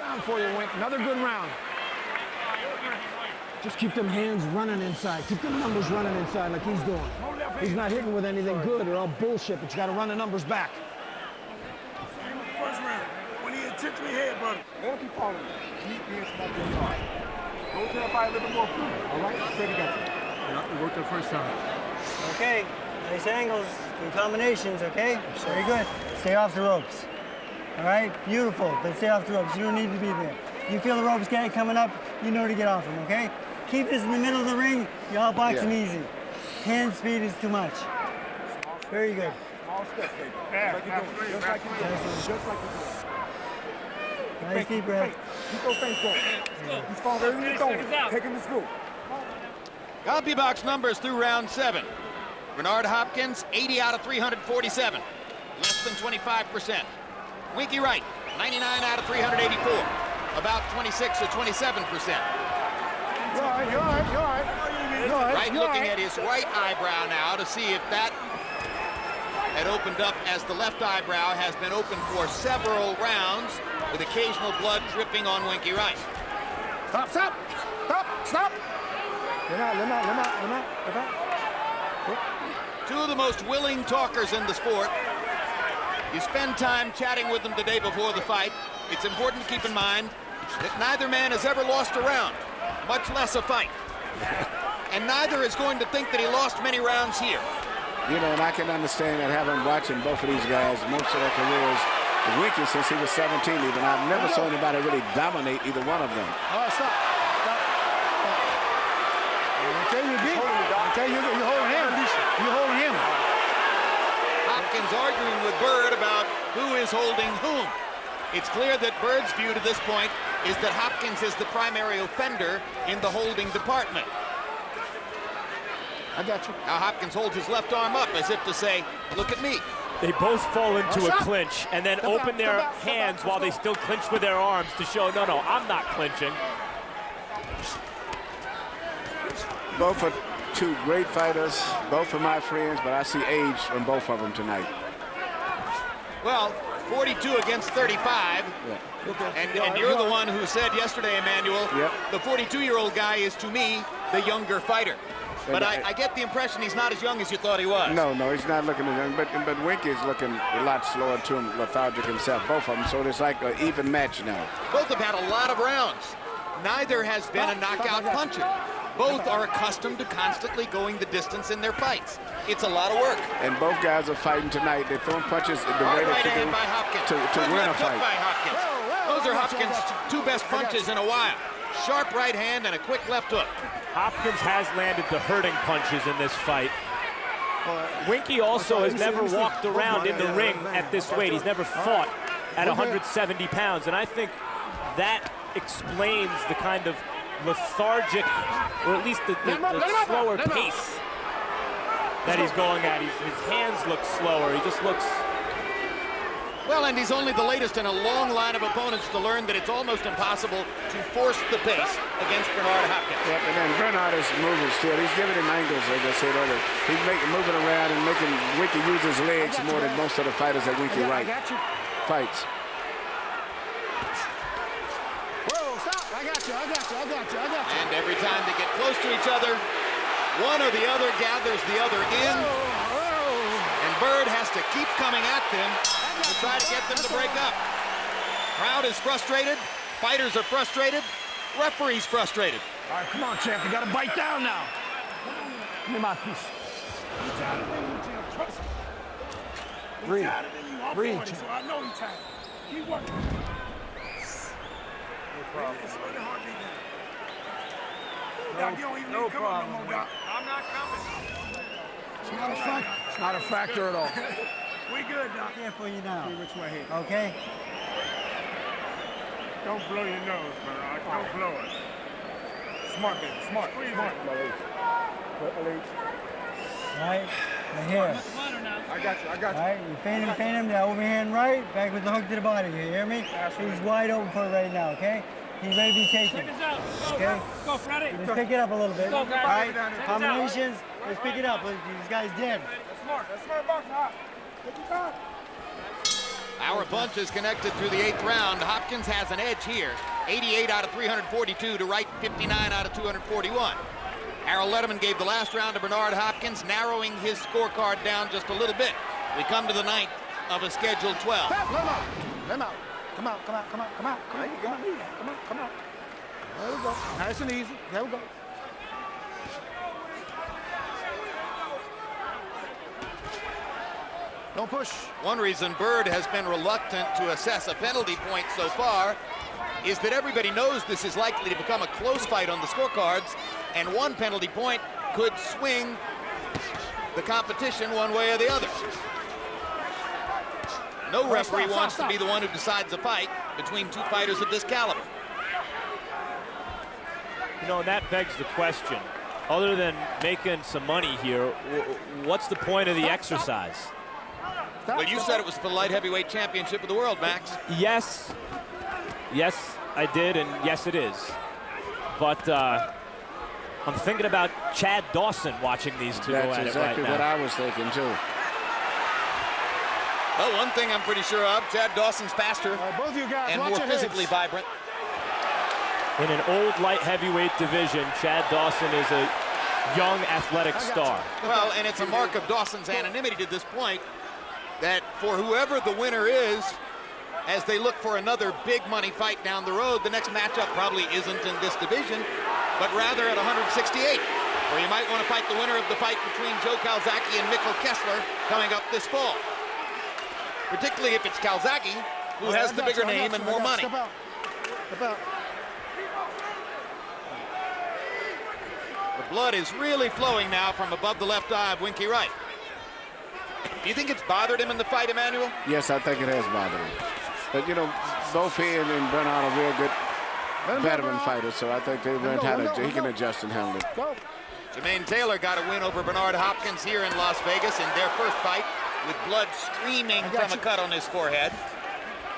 Round for you, Wink. Another good round. Just keep them hands running inside. Keep them numbers running inside like he's doing. He's not hitting with anything good or all bullshit, but you got to run the numbers back. First round, when he intentionally hit, brother. Let him keep following. Keep being smart and hard. Go to everybody a little bit more prudent. All right? Stay together. Yeah, we worked the first time. Okay, nice angles, good combinations, okay? Very good. Stay off the ropes. All right, beautiful, but stay off the ropes. You don't need to be there. You feel the ropes coming up, you know to get off them, okay? Keep this in the middle of the ring, you outbox them easy. Hand speed is too much. Very good. All step, baby. Just like you do. Nice deep breath. Keep those things going. He's falling everything he's going. Take him to school. CompuBox numbers through round 7. Bernard Hopkins, 80 out of 347. Less than 25%. Winky Wright, 99 out of 384. About 26 or 27%. You're all right. Wright looking at his right eyebrow now to see if that had opened up, as the left eyebrow has been open for several rounds with occasional blood dripping on Winky Wright. Stop. Let him out. Two of the most willing talkers in the sport. You spend time chatting with them the day before the fight. It's important to keep in mind that neither man has ever lost a round, much less a fight. And neither is going to think that he lost many rounds here. You know, and I can understand that, having watching both of these guys most of their careers, Winky since he was 17 even, I've never saw anybody really dominate either one of them. All right, stop. You're holding him. Hopkins arguing with Bird about who is holding whom. It's clear that Bird's view to this point is that Hopkins is the primary offender in the holding department. I got you. Now Hopkins holds his left arm up as if to say, look at me. They both fall into a clinch and then open their hands while they still clinch with their arms to show, no, I'm not clinching. Both are two great fighters, both are my friends, but I see age from both of them tonight. Well, 42 against 35. Yeah. And you're the one who said yesterday, Emmanuel, the 42-year-old guy is, to me, the younger fighter. But I get the impression he's not as young as you thought he was. No, he's not looking as young. But Winky's looking a lot slower to him, lethargic himself, both of them. So it's like an even match now. Both have had a lot of rounds. Neither has been a knockout puncher. Both are accustomed to constantly going the distance in their fights. It's a lot of work. And both guys are fighting tonight. They're throwing punches the way Right they hand do by Hopkins. to win a fight. By Hopkins. Those are Hopkins' two best punches in a while. Sharp right hand and a quick left hook. Hopkins has landed the hurting punches in this fight. Winky also has never walked around in the ring at this weight. He's never fought at 170 pounds. And I think that explains the kind of lethargic, or at least the slower pace that he's going at. His hands look slower. He just looks... Well, and he's only the latest in a long line of opponents to learn that it's almost impossible to force the pace against Bernard Hopkins. Yep, and then Bernard is moving still. He's giving him angles, as I said earlier. He's moving around and making Winky use his legs more than most of the fighters that Winky Wright fights. Whoa, stop. I got you. And every time they get close to each other, one or the other gathers the other in. And Bird has to keep coming at them to try to get them to break up. Crowd is frustrated. Fighters are frustrated. Referee's frustrated. All right, come on, champ. You got to bite down now. Give me my piece. Breathe. Breathe, champ. So I know he's tired. Keep working. It's really hard to do. Doc, you don't even need to come up no more, Doc. I'm not coming. It's not a factor at all. We good, Doc. Here for you now. Which way here? Okay? Don't blow your nose, Bernard. Don't blow it. Smart, baby. Smart. Smart. All right, right here. I got you. All right, you feint him, now over here and right, back with the hook to the body, you hear me? He's wide open for it right now, okay? He's ready to be taken. Okay? Go, Freddie. Let's pick it up a little bit. All right, Seconds combinations, let's pick it up. These guys dead. That's smart. That's smart boxing. Take your time. Our punch is connected through the 8th round. Hopkins has an edge here. 88 out of 342 to Wright, 59 out of 241. Harold Letterman gave the last round to Bernard Hopkins, narrowing his scorecard down just a little bit. We come to the 9th of a scheduled 12. Let him out. Come out. You got me. Come on. There we go. Nice and easy. There we go. Don't push. One reason Bird has been reluctant to assess a penalty point so far is that everybody knows this is likely to become a close fight on the scorecards, and one penalty point could swing the competition one way or the other. No referee wants to be the one who decides a fight between two fighters of this caliber. You know, and that begs the question. Other than making some money here, what's the point of the exercise? Well, you said it was for the light heavyweight championship of the world, Max. Yes, I did, and yes, it is. But I'm thinking about Chad Dawson watching these two go at it right now. That's exactly what I was thinking, too. Well, one thing I'm pretty sure of, Chad Dawson's faster Both of you guys, and more physically vibrant. In an old light heavyweight division, Chad Dawson is a young athletic star. Well, and it's a mark of Dawson's anonymity to this point that for whoever the winner is, as they look for another big money fight down the road, the next matchup probably isn't in this division, but rather at 168, where you might want to fight the winner of the fight between Joe Calzaghe and Mikkel Kessler coming up this fall. Particularly if it's Calzaghe, who has the bigger name and more money. Step out. The blood is really flowing now from above the left eye of Winky Wright. Do you think it's bothered him in the fight, Emmanuel? Yes, I think it has bothered him. But, you know, both he and Bernard are real good veteran fighters, so I think they learned how to, he can adjust and handle it. Jermaine Taylor got a win over Bernard Hopkins here in Las Vegas in their first fight, with blood streaming from a cut on his forehead.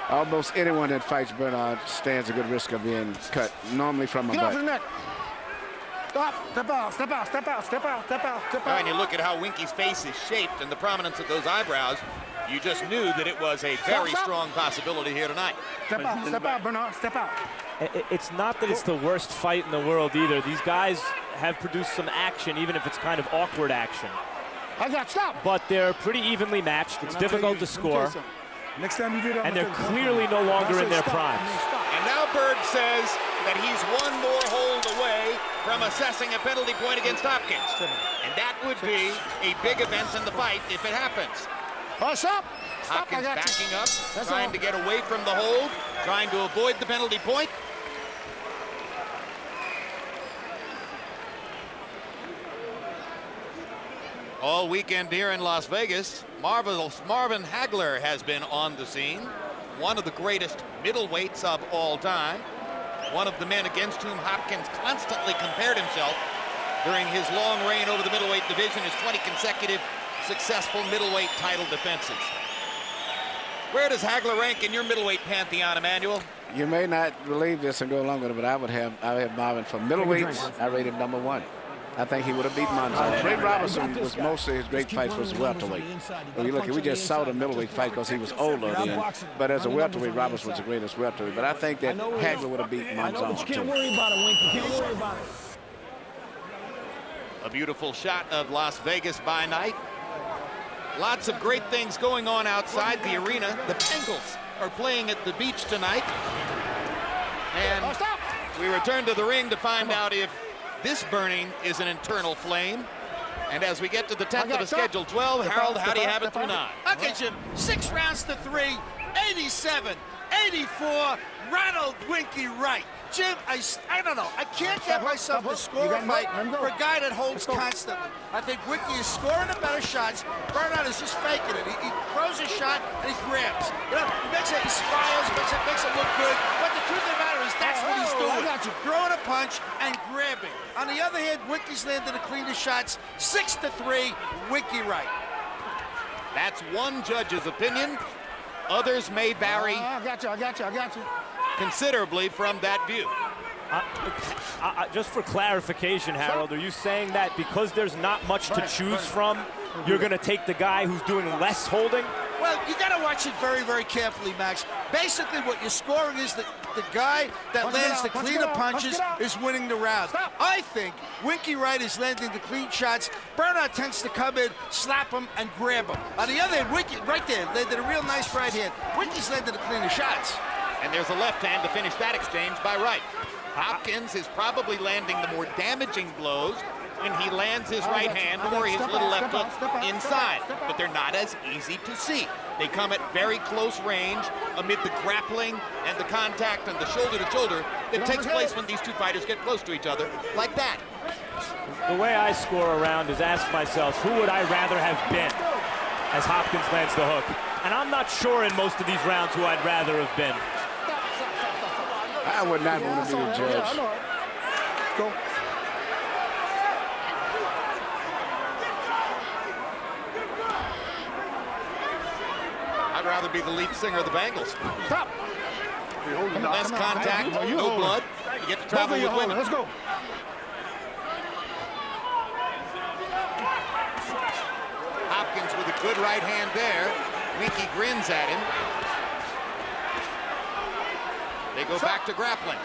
Almost anyone that fights Bernard stands a good risk of being cut, normally from a butt. Stop, step out, step out, step out, step out, step out, step out. And you look at how Winky's face is shaped and the prominence of those eyebrows, you just knew that it was a very strong possibility here tonight. Step out, Bernard, step out. It's not that it's the worst fight in the world either. These guys have produced some action, even if it's kind of awkward action. Stop. But they're pretty evenly matched. It's difficult to score. Next time you do that, and they're clearly no longer in their primes. And now Bird says that he's one more hold away from assessing a penalty point against Hopkins. And that would be a big event in the fight if it happens. Stop. Hopkins backing up, trying to get away from the hold, trying to avoid the penalty point. All weekend here in Las Vegas, Marvin Hagler has been on the scene. One of the greatest middleweights of all time. One of the men against whom Hopkins constantly compared himself during his long reign over the middleweight division, his 20 consecutive successful middleweight title defenses. Where does Hagler rank in your middleweight pantheon, Emmanuel? You may not believe this and go along with it, but I would have Marvin for middleweights. I rate him #1. I think he would have beat Monzo. Ray Robinson was mostly his great fights was welterweight. When you look, we just saw the middleweight fight because he was older then. But as a welterweight, Robinson was the greatest welterweight. But I think that Hagler would have beat Monzo too. Can't worry about it, Winky. Can't worry about it. A beautiful shot of Las Vegas by night. Lots of great things going on outside the arena. The Bengals are playing at the beach tonight. And we return to the ring to find out if this burning is an internal flame. And as we get to the 10th of the scheduled 12, Harold, how do you have it through 9? Okay, Jim, 6 rounds to 3, 87-84, Ronald Winky Wright. Jim, I don't know. I can't get myself to score a fight for a guy that holds constantly. I think Winky is scoring the better shots. Bernard is just faking it. He throws a shot and he grabs. You know, he smiles, makes it look good. But the truth of the matter is that's what he's doing. Throwing a punch and grabbing. On the other hand, Winky's landed the cleaner shots. 6-3, Winky Wright. That's one judge's opinion. Others may vary. I got you. Considerably from that view. Just for clarification, Harold, are you saying that because there's not much to choose from, you're going to take the guy who's doing less holding? Well, you got to watch it very, very carefully, Max. Basically, what you're scoring is the guy that lands the cleaner punches is winning the round. I think Winky Wright is landing the clean shots. Bernard tends to come in, slap him, and grab him. On the other hand, Winky, right there, landed a real nice right hand. Winky's landed the cleaner shots. And there's a left hand to finish that exchange by Wright. Hopkins is probably landing the more damaging blows when he lands his right hand or his little left hook inside. But they're not as easy to see. They come at very close range amid the grappling and the contact and the shoulder-to-shoulder that takes place when these two fighters get close to each other, like that. The way I score around is ask myself, who would I rather have been as Hopkins lands the hook? And I'm not sure in most of these rounds who I'd rather have been. I would not want to be the judge. Go. I'd rather be the lead singer of the Bengals. Stop. Less contact, no blood. You get to travel with women. Let's go. Hopkins with a good right hand there. Winky grins at him. They go back to grappling.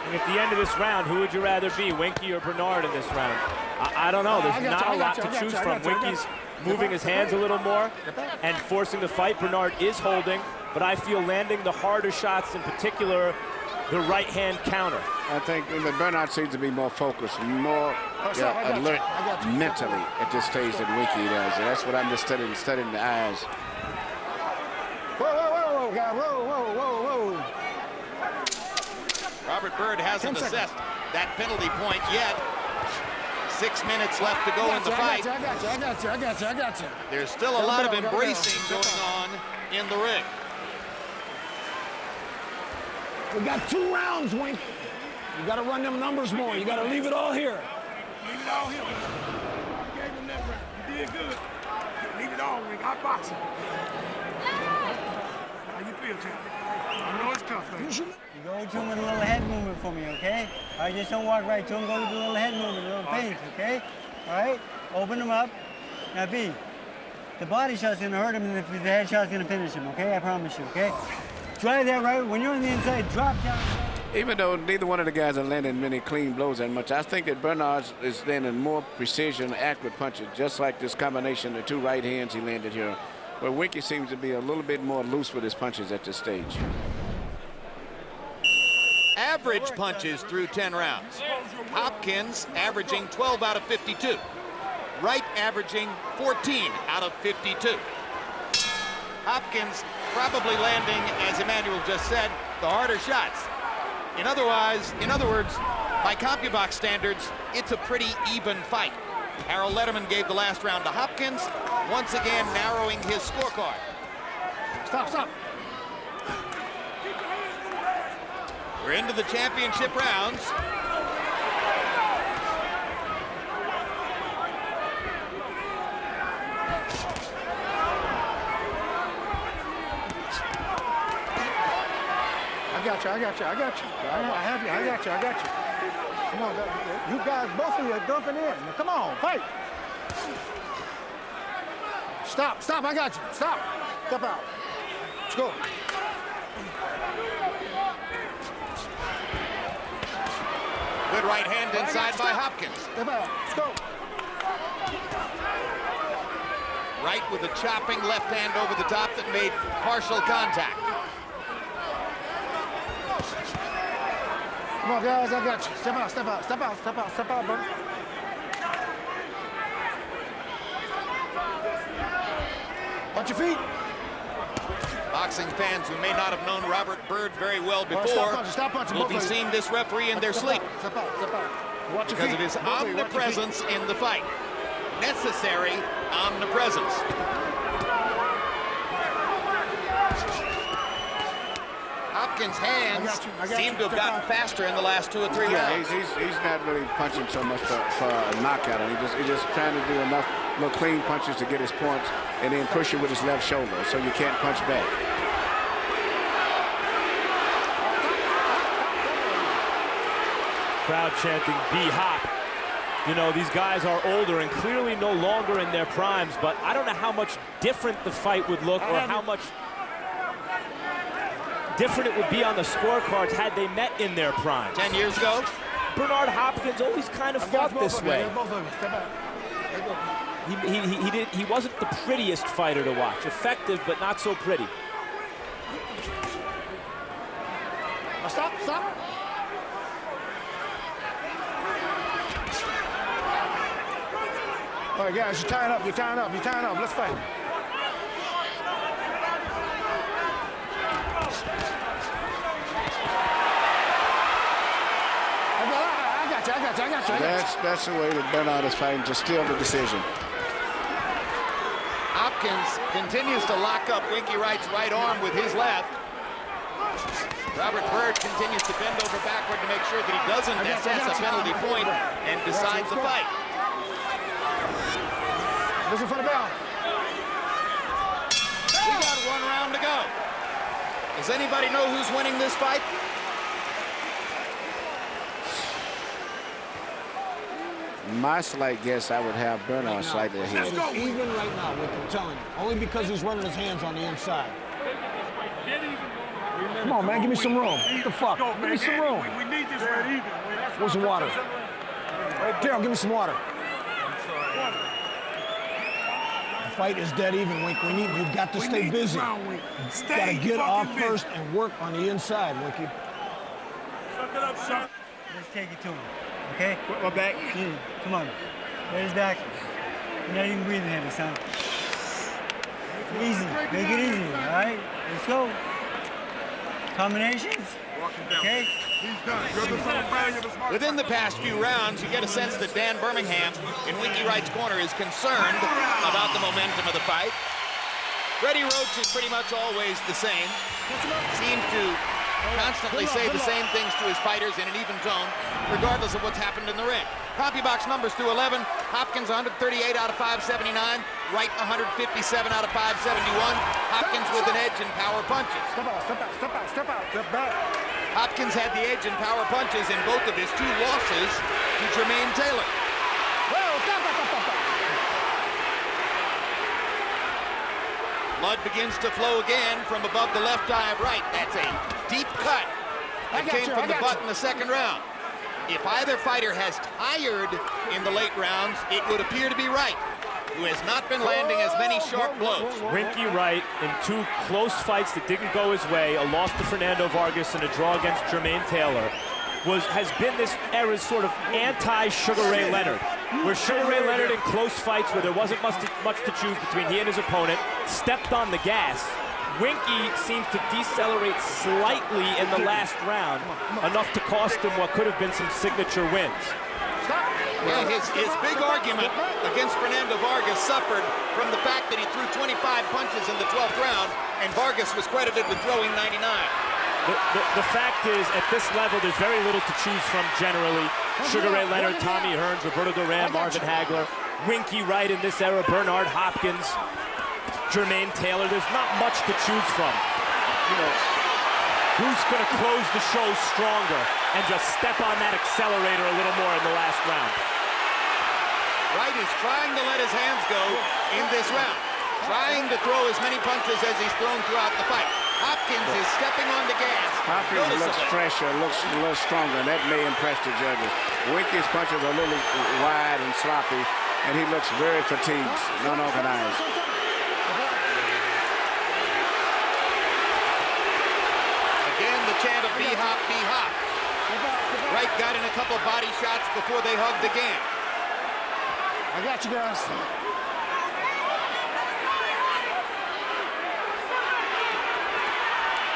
And at the end of this round, who would you rather be, Winky or Bernard in this round? I don't know. There's not a lot to choose from. Winky's moving his hands a little more and forcing the fight. Bernard is holding, but I feel landing the harder shots, in particular, the right hand counter. I think Bernard seems to be more focused, more alert mentally at this stage than Winky does. And that's what I'm just studying the eyes. Whoa, guy. Whoa. Robert Byrd hasn't assessed that penalty point yet. 6 minutes left to go in the fight. I got you. There's still a lot of embracing going on in the ring. We got 2 rounds, Wink. You got to run them numbers more. You got to leave it all here. Leave it all here. I gave him that round. You did good. Leave it all, Wink. Hot boxing. How you feel, champ? I know it's tough, man. You go to him with a little head movement for me, okay? All right, just don't walk right to him. Go with a little head movement, a little feint, okay? All right, open him up. Now, B, the body shot's gonna hurt him, and the head shot's gonna finish him, okay? I promise you, okay? Drive that right. When you're on the inside, drop down. Even though neither one of the guys are landing many clean blows that much, I think that Bernard is landing more precision, accurate punches, just like this combination, the 2 right hands he landed here. But Winky seems to be a little bit more loose with his punches at this stage. Average punches through 10 rounds. Hopkins averaging 12 out of 52. Wright averaging 14 out of 52. Hopkins probably landing, as Emmanuel just said, the harder shots. In other words, by CompuBox standards, it's a pretty even fight. Harold Letterman gave the last round to Hopkins, once again narrowing his scorecard. Stop. We're into the championship rounds. I got you. I got you. Come on, you guys, both of you are dumping in. Now, come on, fight. Stop, I got you. Stop. Step out. Let's go. Good right hand inside by Hopkins. Step out. Let's go. Wright with a chopping left hand over the top that made partial contact. Come on, guys, I got you. Step out, bro. Watch your feet. Boxing fans who may not have known Robert Byrd very well before Stop punching, will be seeing this referee in their sleep. Step out. Watch your Because feet. of his omnipresence in the fight. Necessary omnipresence. Hopkins' hands seem to have gotten faster in the last 2 or 3 rounds. He's not really punching so much for a knockout. He's just trying to do enough little clean punches to get his points and then push it with his left shoulder so you can't punch back. Crowd chanting, B-Hop. You know, these guys are older and clearly no longer in their primes, but I don't know how much different the fight would look or how much different it would be on the scorecards had they met in their primes. 10 years ago, Bernard Hopkins always kind of fought this way. He wasn't the prettiest fighter to watch. Effective, but not so pretty. Stop. All right, guys, you're tying up. Let's fight. I got you. That's the way that Bernard is fighting to steal the decision. Hopkins continues to lock up Winky Wright's right arm with his left. Robert Byrd continues to bend over backward to make sure that he doesn't assess a penalty point and decides the fight. Listen for the bell. We got 1 round to go. Does anybody know who's winning this fight? My slight guess, I would have Bernard slightly ahead. He's even right now, Wick, I'm telling you. Only because he's running his hands on the inside. Come on, man, give me some room. What the fuck? Give me some room. We need this right even. Where's the water? Daryl, give me some water. The fight is dead even, Wink. You've got to stay busy. You've got to get off first and work on the inside, Winky. Suck it up, son. Let's take it to him, okay? My back. Come on. Get his back. You're not even breathing heavy, son. Easy. Make it easy, all right? Let's go. Combinations. Okay? Within the past few rounds, you get a sense that Dan Birmingham in Winky Wright's corner is concerned about the momentum of the fight. Freddie Roach is pretty much always the same. Seems to constantly say the same things to his fighters in an even tone, regardless of what's happened in the ring. Copybox numbers to 11. Hopkins 138 out of 579. Wright 157 out of 571. Hopkins with an edge in power punches. Step out, step out, step out, step out, step back. Hopkins had the edge in power punches in both of his 2 losses to Jermaine Taylor. Whoa, stop, stop, stop, stop. Blood begins to flow again from above the left eye of Wright. That's a deep cut that came from the butt in the second round. If either fighter has tired in the late rounds, it would appear to be Wright, who has not been landing as many sharp blows. Winky Wright, in 2 close fights that didn't go his way, a loss to Fernando Vargas and a draw against Jermaine Taylor, has been this era's sort of anti-Sugar Ray Leonard, where Sugar Ray Leonard in close fights where there wasn't much to choose between he and his opponent, stepped on the gas. Winky seems to decelerate slightly in the last round, enough to cost him what could have been some signature wins. Well, his big argument against Fernando Vargas suffered from the fact that he threw 25 punches in the 12th round, and Vargas was credited with throwing 99. The fact is, at this level, there's very little to choose from generally. Sugar Ray Leonard, Tommy Hearns, Roberto Duran, Marvin Hagler, Winky Wright in this era, Bernard Hopkins, Jermaine Taylor. There's not much to choose from. You know, who's going to close the show stronger and just step on that accelerator a little more in the last round? Wright is trying to let his hands go in this round, trying to throw as many punches as he's thrown throughout the fight. Hopkins is stepping on the gas. Hopkins looks fresher, looks a little stronger, and that may impress the judges. Winky's punches are a little wide and sloppy, and he looks very fatigued, unorganized. Again, the chant of B-Hop, B-Hop. Wright got in a couple body shots before they hugged again. I got you guys.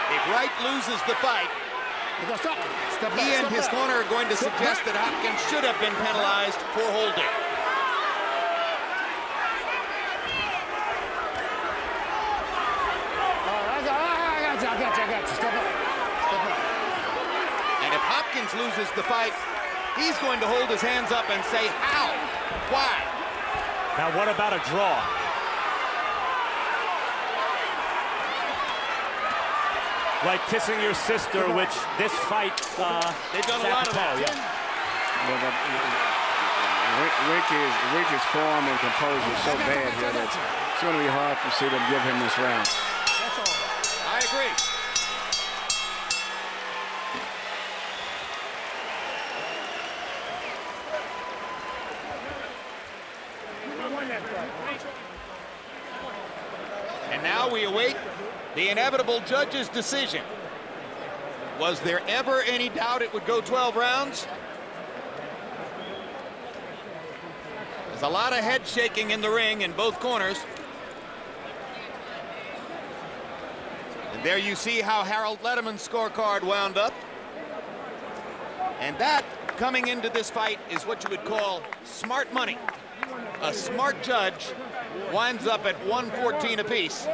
If Wright loses the fight, he and his corner are going to suggest that Hopkins should have been penalized for holding. I got you. Step up. Step up. And if Hopkins loses the fight, he's going to hold his hands up and say, how? Why? Now, what about a draw? Like kissing your sister, which this fight, they've done a lot of that. Yeah. Winky's form and composure is so bad here that it's going to be hard to see them give him this round. I agree. And now we await the inevitable judge's decision. Was there ever any doubt it would go 12 rounds? There's a lot of head shaking in the ring in both corners. And there you see how Harold Letterman's scorecard wound up. And that, coming into this fight, is what you would call smart money. A smart judge winds up at 114 apiece.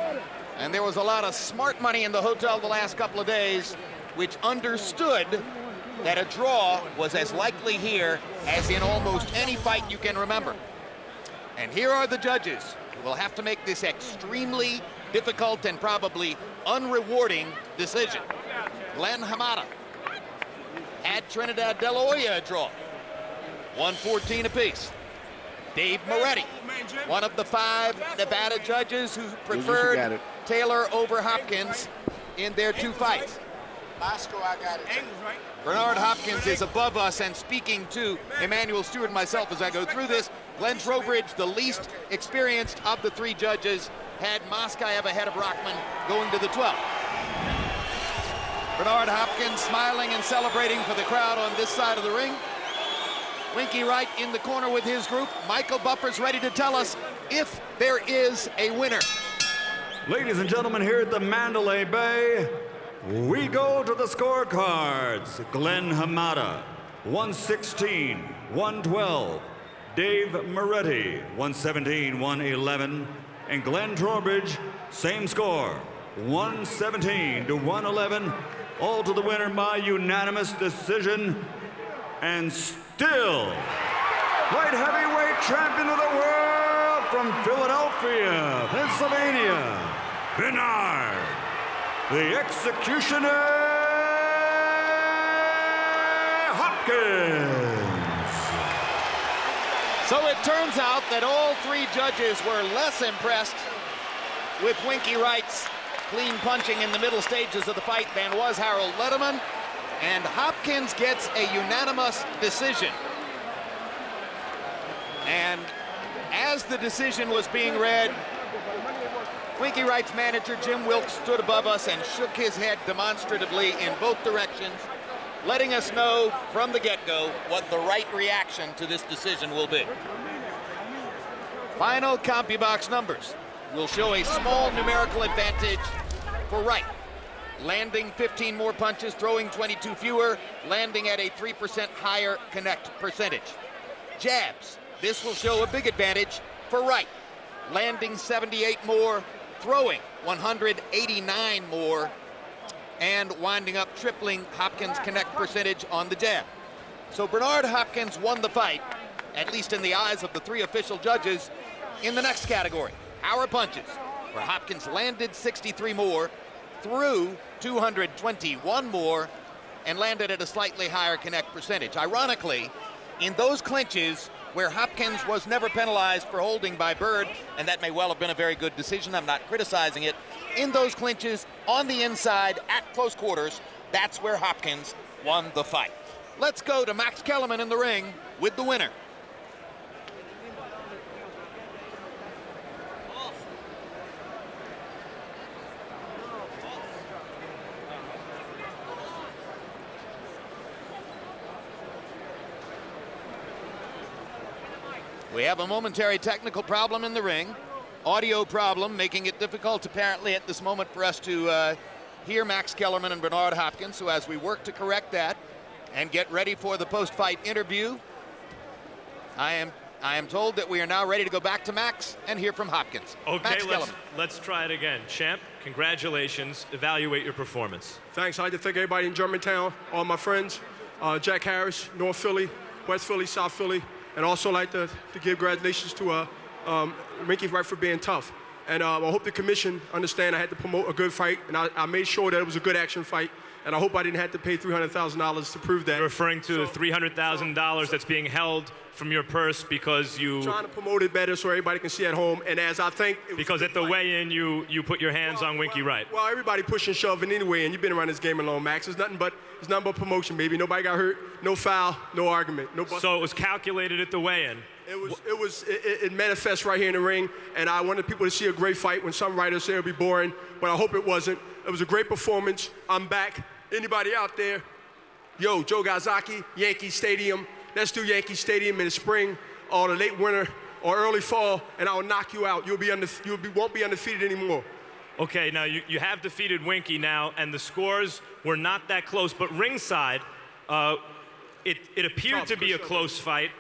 And there was a lot of smart money in the hotel the last couple of days, which understood that a draw was as likely here as in almost any fight you can remember. And here are the judges who will have to make this extremely difficult and probably unrewarding decision. Glenn Hamada had Trinidad De La Hoya a draw, 114 apiece. Dave Moretti, one of the 5 Nevada judges who preferred Taylor over Hopkins in their 2 fights. Moscow, I got it. Bernard Hopkins is above us, and speaking to Emmanuel Stewart and myself as I go through this, Glenn Trowbridge, the least experienced of the 3 judges, had Moskayev ahead of Rockman going to the 12th. Bernard Hopkins smiling and celebrating for the crowd on this side of the ring. Winky Wright in the corner with his group. Michael Buffer's ready to tell us if there is a winner. Ladies and gentlemen, here at the Mandalay Bay, we go to the scorecards. Glenn Hamada, 116, 112. Dave Moretti, 117, 111. And Glenn Trowbridge, same score, 117 to 111. all to the winner by unanimous decision, and still light heavyweight champion of the world from Philadelphia, Pennsylvania, Bernard, the Executioner Hopkins. So it turns out that all three judges were less impressed with Winky Wright's clean punching in the middle stages of the fight than was Harold Letterman, and Hopkins gets a unanimous decision. And as the decision was being read, Winky Wright's manager, Jim Wilkes, stood above us and shook his head demonstratively in both directions, letting us know from the get-go what the right reaction to this decision will be. Final CompuBox numbers will show a small numerical advantage for Wright, landing 15 more punches, throwing 22 fewer, landing at a 3% higher connect percentage. Jabs, this will show a big advantage for Wright, landing 78 more, throwing 189 more, and winding up tripling Hopkins' connect percentage on the jab. So Bernard Hopkins won the fight, at least in the eyes of the three official judges, in the next category, power punches, where Hopkins landed 63 more, threw 221 more, and landed at a slightly higher connect percentage. Ironically, in those clinches where Hopkins was never penalized for holding by Bird, and that may well have been a very good decision, I'm not criticizing it, in those clinches on the inside at close quarters, that's where Hopkins won the fight. Let's go to Max Kellerman in the ring with the winner. We have a momentary technical problem in the ring. Audio problem, making it difficult apparently at this moment for us to hear Max Kellerman and Bernard Hopkins. So as we work to correct that and get ready for the post-fight interview, I am told that we are now ready to go back to Max and hear from Hopkins. Okay, let's try it again. Champ, congratulations. Evaluate your performance. Thanks. I'd like to thank everybody in Germantown, all my friends, Jack Harris, North Philly, West Philly, South Philly, and also like to give congratulations to Winky Wright for being tough. And I hope the commission understand I had to promote a good fight, and I made sure that it was a good action fight, and I hope I didn't have to pay $300,000 to prove that. You're referring to the $300,000 that's being held from your purse because you... Trying to promote it better so everybody can see at home, and as I think... Because at the weigh-in, you put your hands on Winky Wright. Well, everybody pushing and shoving anyway, and you've been around this game alone, Max. It's nothing but promotion, baby. Nobody got hurt, no foul, no argument. No so it was calculated at the weigh-in. It manifests right here in the ring, and I wanted people to see a great fight. When some writers say it'll be boring, but I hope it wasn't. It was a great performance. I'm back. Anybody out there? Yo, Joe Gazaki, Yankee Stadium. Let's do Yankee Stadium in the spring or the late winter or early fall, and I'll knock you out. You won't be undefeated anymore. Okay, now you have defeated Winky now, and the scores were not that close, but ringside, it appeared to be a close fight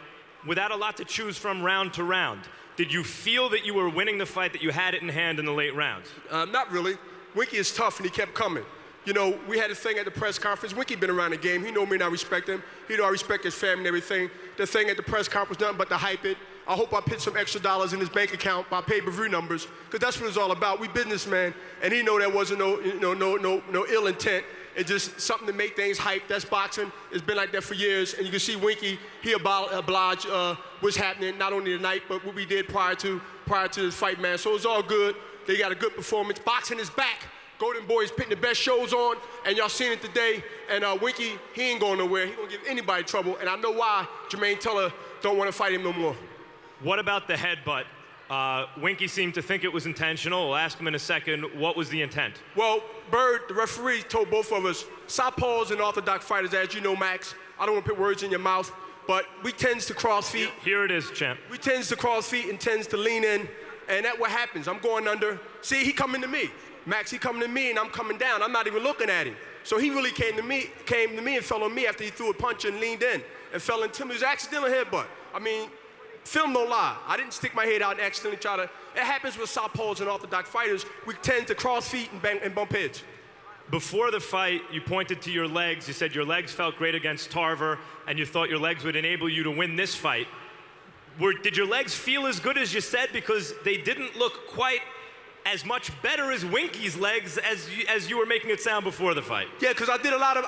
without a lot to choose from round to round. Did you feel that you were winning the fight, that you had it in hand in the late rounds? Not really. Winky is tough, and he kept coming. You know, we had a thing at the press conference. Winky been around the game. He know me and I respect him. He know I respect his family and everything. The thing at the press conference, nothing but to hype it. I hope I put some extra dollars in his bank account by pay-per-view numbers, because that's what it's all about. We businessmen, and he know there wasn't no ill intent. It's just something to make things hype. That's boxing. It's been like that for years. And you can see Winky, he obliged what's happening, not only tonight, but what we did prior to this fight, man. So it's all good. They got a good performance. Boxing is back. Golden Boy is putting the best shows on, and y'all seen it today. And Winky, he ain't going nowhere. He gonna give anybody trouble, and I know why Jermaine Teller don't want to fight him no more. What about the headbutt? Winky seemed to think it was intentional. We'll ask him in a second. What was the intent? Well, Bird, the referee, told both of us, southpaws and orthodox fighters, as you know, Max, I don't want to put words in your mouth, but we tends to cross feet. Here it is, champ. We tends to cross feet and tends to lean in, and that's what happens. I'm going under. See, he coming to me. Max, he coming to me, and I'm coming down. I'm not even looking at him. So he really came to me and fell on me after he threw a punch and leaned in and fell into me. It was an accidental headbutt. I mean, film no lie. I didn't stick my head out and accidentally try to. It happens with southpaws and orthodox fighters. We tend to cross feet and bump heads. Before the fight, you pointed to your legs. You said your legs felt great against Tarver, and you thought your legs would enable you to win this fight. Did your legs feel as good as you said? Because they didn't look quite as much better as Winky's legs as you were making it sound before the fight. Yeah, because I did a lot of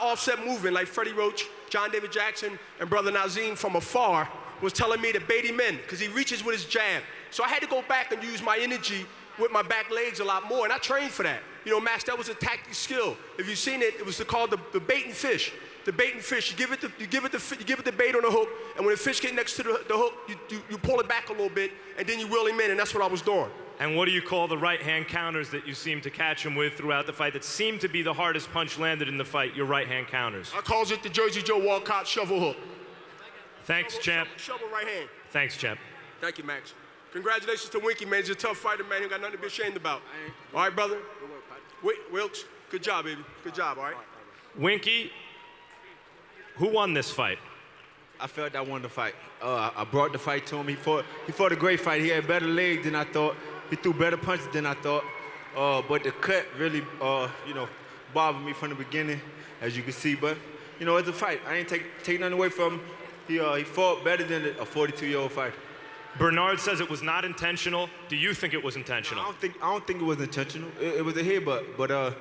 offset movement, like Freddie Roach, John David Jackson, and Brother Nazim from afar was telling me to bait him in, because he reaches with his jab. So I had to go back and use my energy with my back legs a lot more, and I trained for that. You know, Max, that was a tactic skill. If you've seen it, it was called the bait and fish. The bait and fish. You give it the bait on the hook, and when the fish get next to the hook, you pull it back a little bit, and then you reel him in, and that's what I was doing. And what do you call the right-hand counters that you seem to catch him with throughout the fight that seemed to be the hardest punch landed in the fight, your right-hand counters? I calls it the Jersey Joe Walcott shovel hook. Thanks, champ. Shovel right hand. Thanks, champ. Thank you, Max. Congratulations to Winky, man. He's a tough fighter, man. He got nothing to be ashamed about. All right, brother? Wilkes, good job, baby. Good job, all right? Winky, who won this fight? I felt I won the fight. I brought the fight to him. He fought a great fight. He had better legs than I thought. He threw better punches than I thought. But the cut really, bothered me from the beginning, as you can see. But, it's a fight. I ain't take nothing away from him. He fought better than a 42-year-old fighter. Bernard says it was not intentional. Do you think it was intentional? I don't think it was intentional. It was a headbutt. But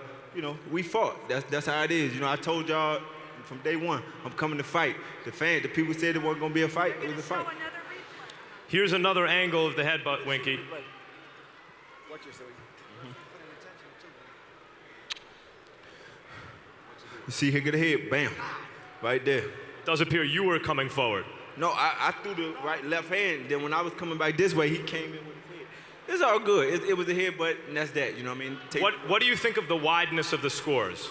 we fought. That's how it is. I told y'all from day one, I'm coming to fight. The people said it wasn't gonna be a fight. It was a fight. Here's another angle of the headbutt, Winky. You see, here, get a head, bam, right there. Does appear you were coming forward. No, I threw the left hand. Then when I was coming back this way, he came in with his head. It's all good. It was a headbutt, and that's that. You know what I mean? What do you think of the wideness of the scores?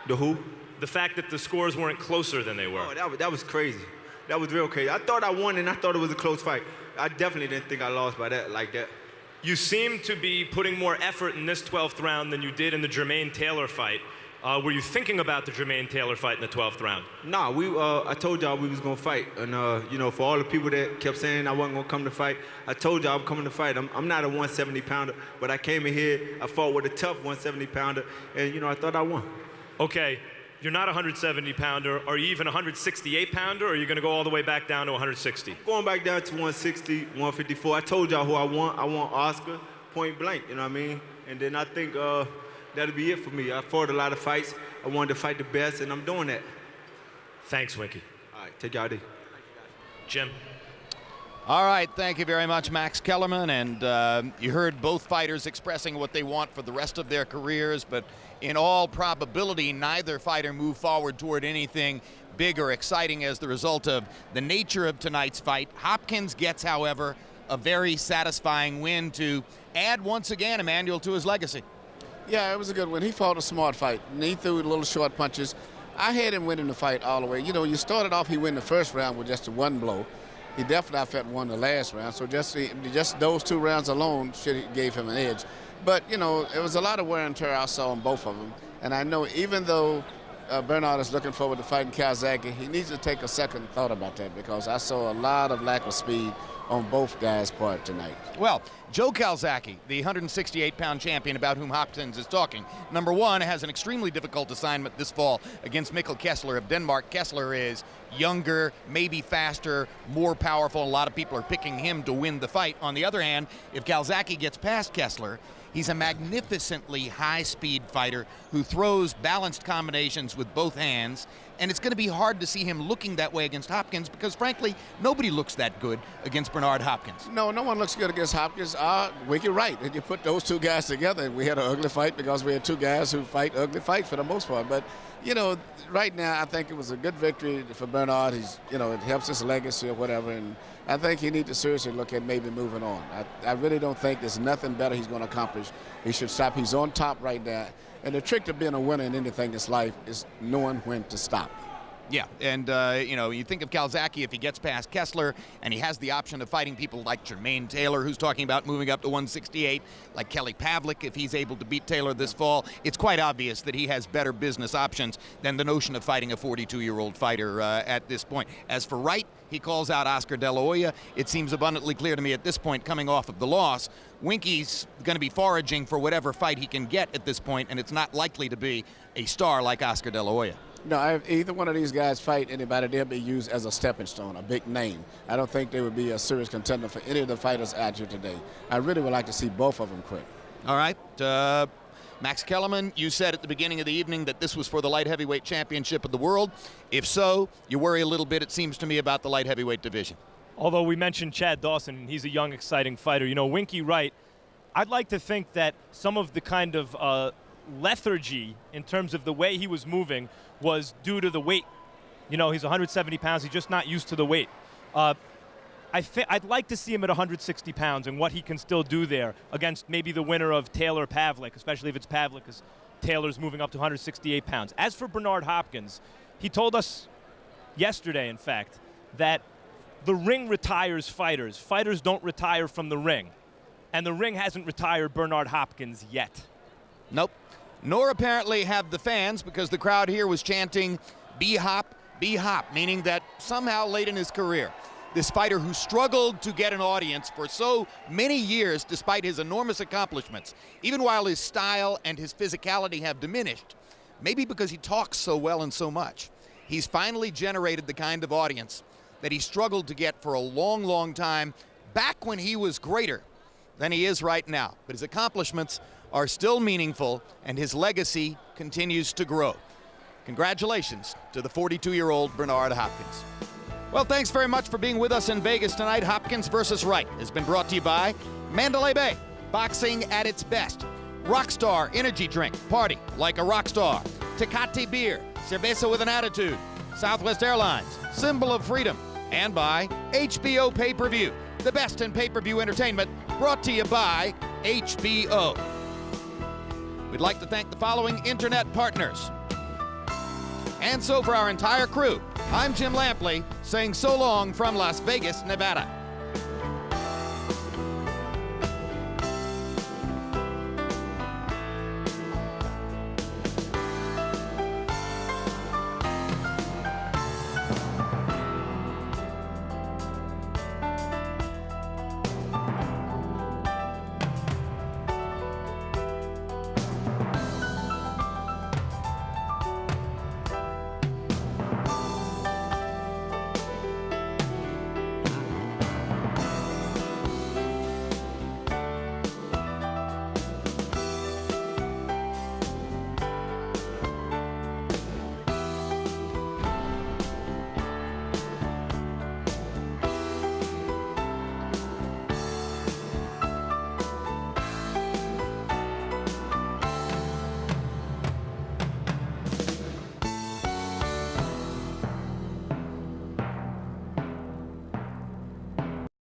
The who? The fact that the scores weren't closer than they were. Oh, that was crazy. That was real crazy. I thought I won, and I thought it was a close fight. I definitely didn't think I lost by that like that. You seem to be putting more effort in this 12th round than you did in the Jermaine Taylor fight. Were you thinking about the Jermaine Taylor fight in the 12th round? Nah, I told y'all we was gonna fight, and for all the people that kept saying I wasn't gonna come to fight, I told y'all I'm coming to fight. I'm not a 170-pounder, but I came in here, I fought with a tough 170-pounder, and I thought I won. Okay, you're not a 170-pounder. Are you even a 168-pounder, or are you gonna go all the way back down to 160? Going back down to 160, 154. I told y'all who I want. I want Oscar, point blank. You know what I mean? And then I think that'll be it for me. I fought a lot of fights. I wanted to fight the best, and I'm doing that. Thanks, Winky. All right, take y'all day. Jim. All right, thank you very much, Max Kellerman. And you heard both fighters expressing what they want for the rest of their careers, but in all probability, neither fighter moved forward toward anything big or exciting as the result of the nature of tonight's fight. Hopkins gets, however, a very satisfying win to add once again, Emmanuel, to his legacy. Yeah, it was a good win. He fought a smart fight, and he threw little short punches. I had him winning the fight all the way. You started off, he won the first round with just a one blow. He definitely, I felt, won the last round. So just those 2 rounds alone gave him an edge. But, it was a lot of wear and tear I saw on both of them. And I know even though Bernard is looking forward to fighting Calzaghe, he needs to take a second thought about that, because I saw a lot of lack of speed on both guys' part tonight. Well, Joe Calzaghe, the 168-pound champion about whom Hopkins is talking, number one, has an extremely difficult assignment this fall against Mikkel Kessler of Denmark. Kessler is younger, maybe faster, more powerful. A lot of people are picking him to win the fight. On the other hand, if Calzaghe gets past Kessler, he's a magnificently high-speed fighter who throws balanced combinations with both hands, and it's going to be hard to see him looking that way against Hopkins because, frankly, nobody looks that good against Bernard Hopkins. No one looks good against Hopkins. Winky Wright. And you put those two guys together, we had an ugly fight because we had two guys who fight ugly fights for the most part. But, right now I think it was a good victory for Bernard. He's, it helps his legacy or whatever, and I think he needs to seriously look at maybe moving on. I really don't think there's nothing better he's going to accomplish. He should stop. He's on top right now. And the trick to being a winner in anything in this life is knowing when to stop. Yeah, and, you think of Calzaghe if he gets past Kessler and he has the option of fighting people like Jermaine Taylor, who's talking about moving up to 168, like Kelly Pavlik if he's able to beat Taylor this fall. It's quite obvious that he has better business options than the notion of fighting a 42-year-old fighter at this point. As for Wright, He calls out Oscar De La Hoya. It seems abundantly clear to me at this point, coming off of the loss, Winky's going to be foraging for whatever fight he can get at this point, and it's not likely to be a star like Oscar De La Hoya. No, if either one of these guys fight anybody, they'll be used as a stepping stone, a big name. I don't think they would be a serious contender for any of the fighters out here today. I really would like to see both of them quit. All right. Max Kellerman, you said at the beginning of the evening that this was for the light heavyweight championship of the world. If so, you worry a little bit, it seems to me, about the light heavyweight division. Although we mentioned Chad Dawson, and he's a young, exciting fighter. You know, Winky Wright, I'd like to think that some of the kind of lethargy in terms of the way he was moving was due to the weight. You know, he's 170 pounds. He's just not used to the weight. I'd like to see him at 160 pounds and what he can still do there against maybe the winner of Taylor Pavlik, especially if it's Pavlik, because Taylor's moving up to 168 pounds. As for Bernard Hopkins, he told us yesterday, in fact, that the ring retires fighters. Fighters don't retire from the ring. And the ring hasn't retired Bernard Hopkins yet. Nope. Nor apparently have the fans, because the crowd here was chanting, B-Hop, B-Hop, meaning that somehow late in his career, this fighter who struggled to get an audience for so many years despite his enormous accomplishments, even while his style and his physicality have diminished, maybe because he talks so well and so much, he's finally generated the kind of audience that he struggled to get for a long, long time, back when he was greater than he is right now. But his accomplishments are still meaningful, and his legacy continues to grow. Congratulations to the 42-year-old Bernard Hopkins. Well, thanks very much for being with us in Vegas tonight. Hopkins versus Wright has been brought to you by Mandalay Bay, boxing at its best. Rockstar Energy Drink, party like a rock star. Tecate Beer, cerveza with an attitude. Southwest Airlines, symbol of freedom. And by HBO Pay-Per-View, the best in pay-per-view entertainment, brought to you by HBO. We'd like to thank the following internet partners. And so for our entire crew, I'm Jim Lampley saying so long from Las Vegas, Nevada.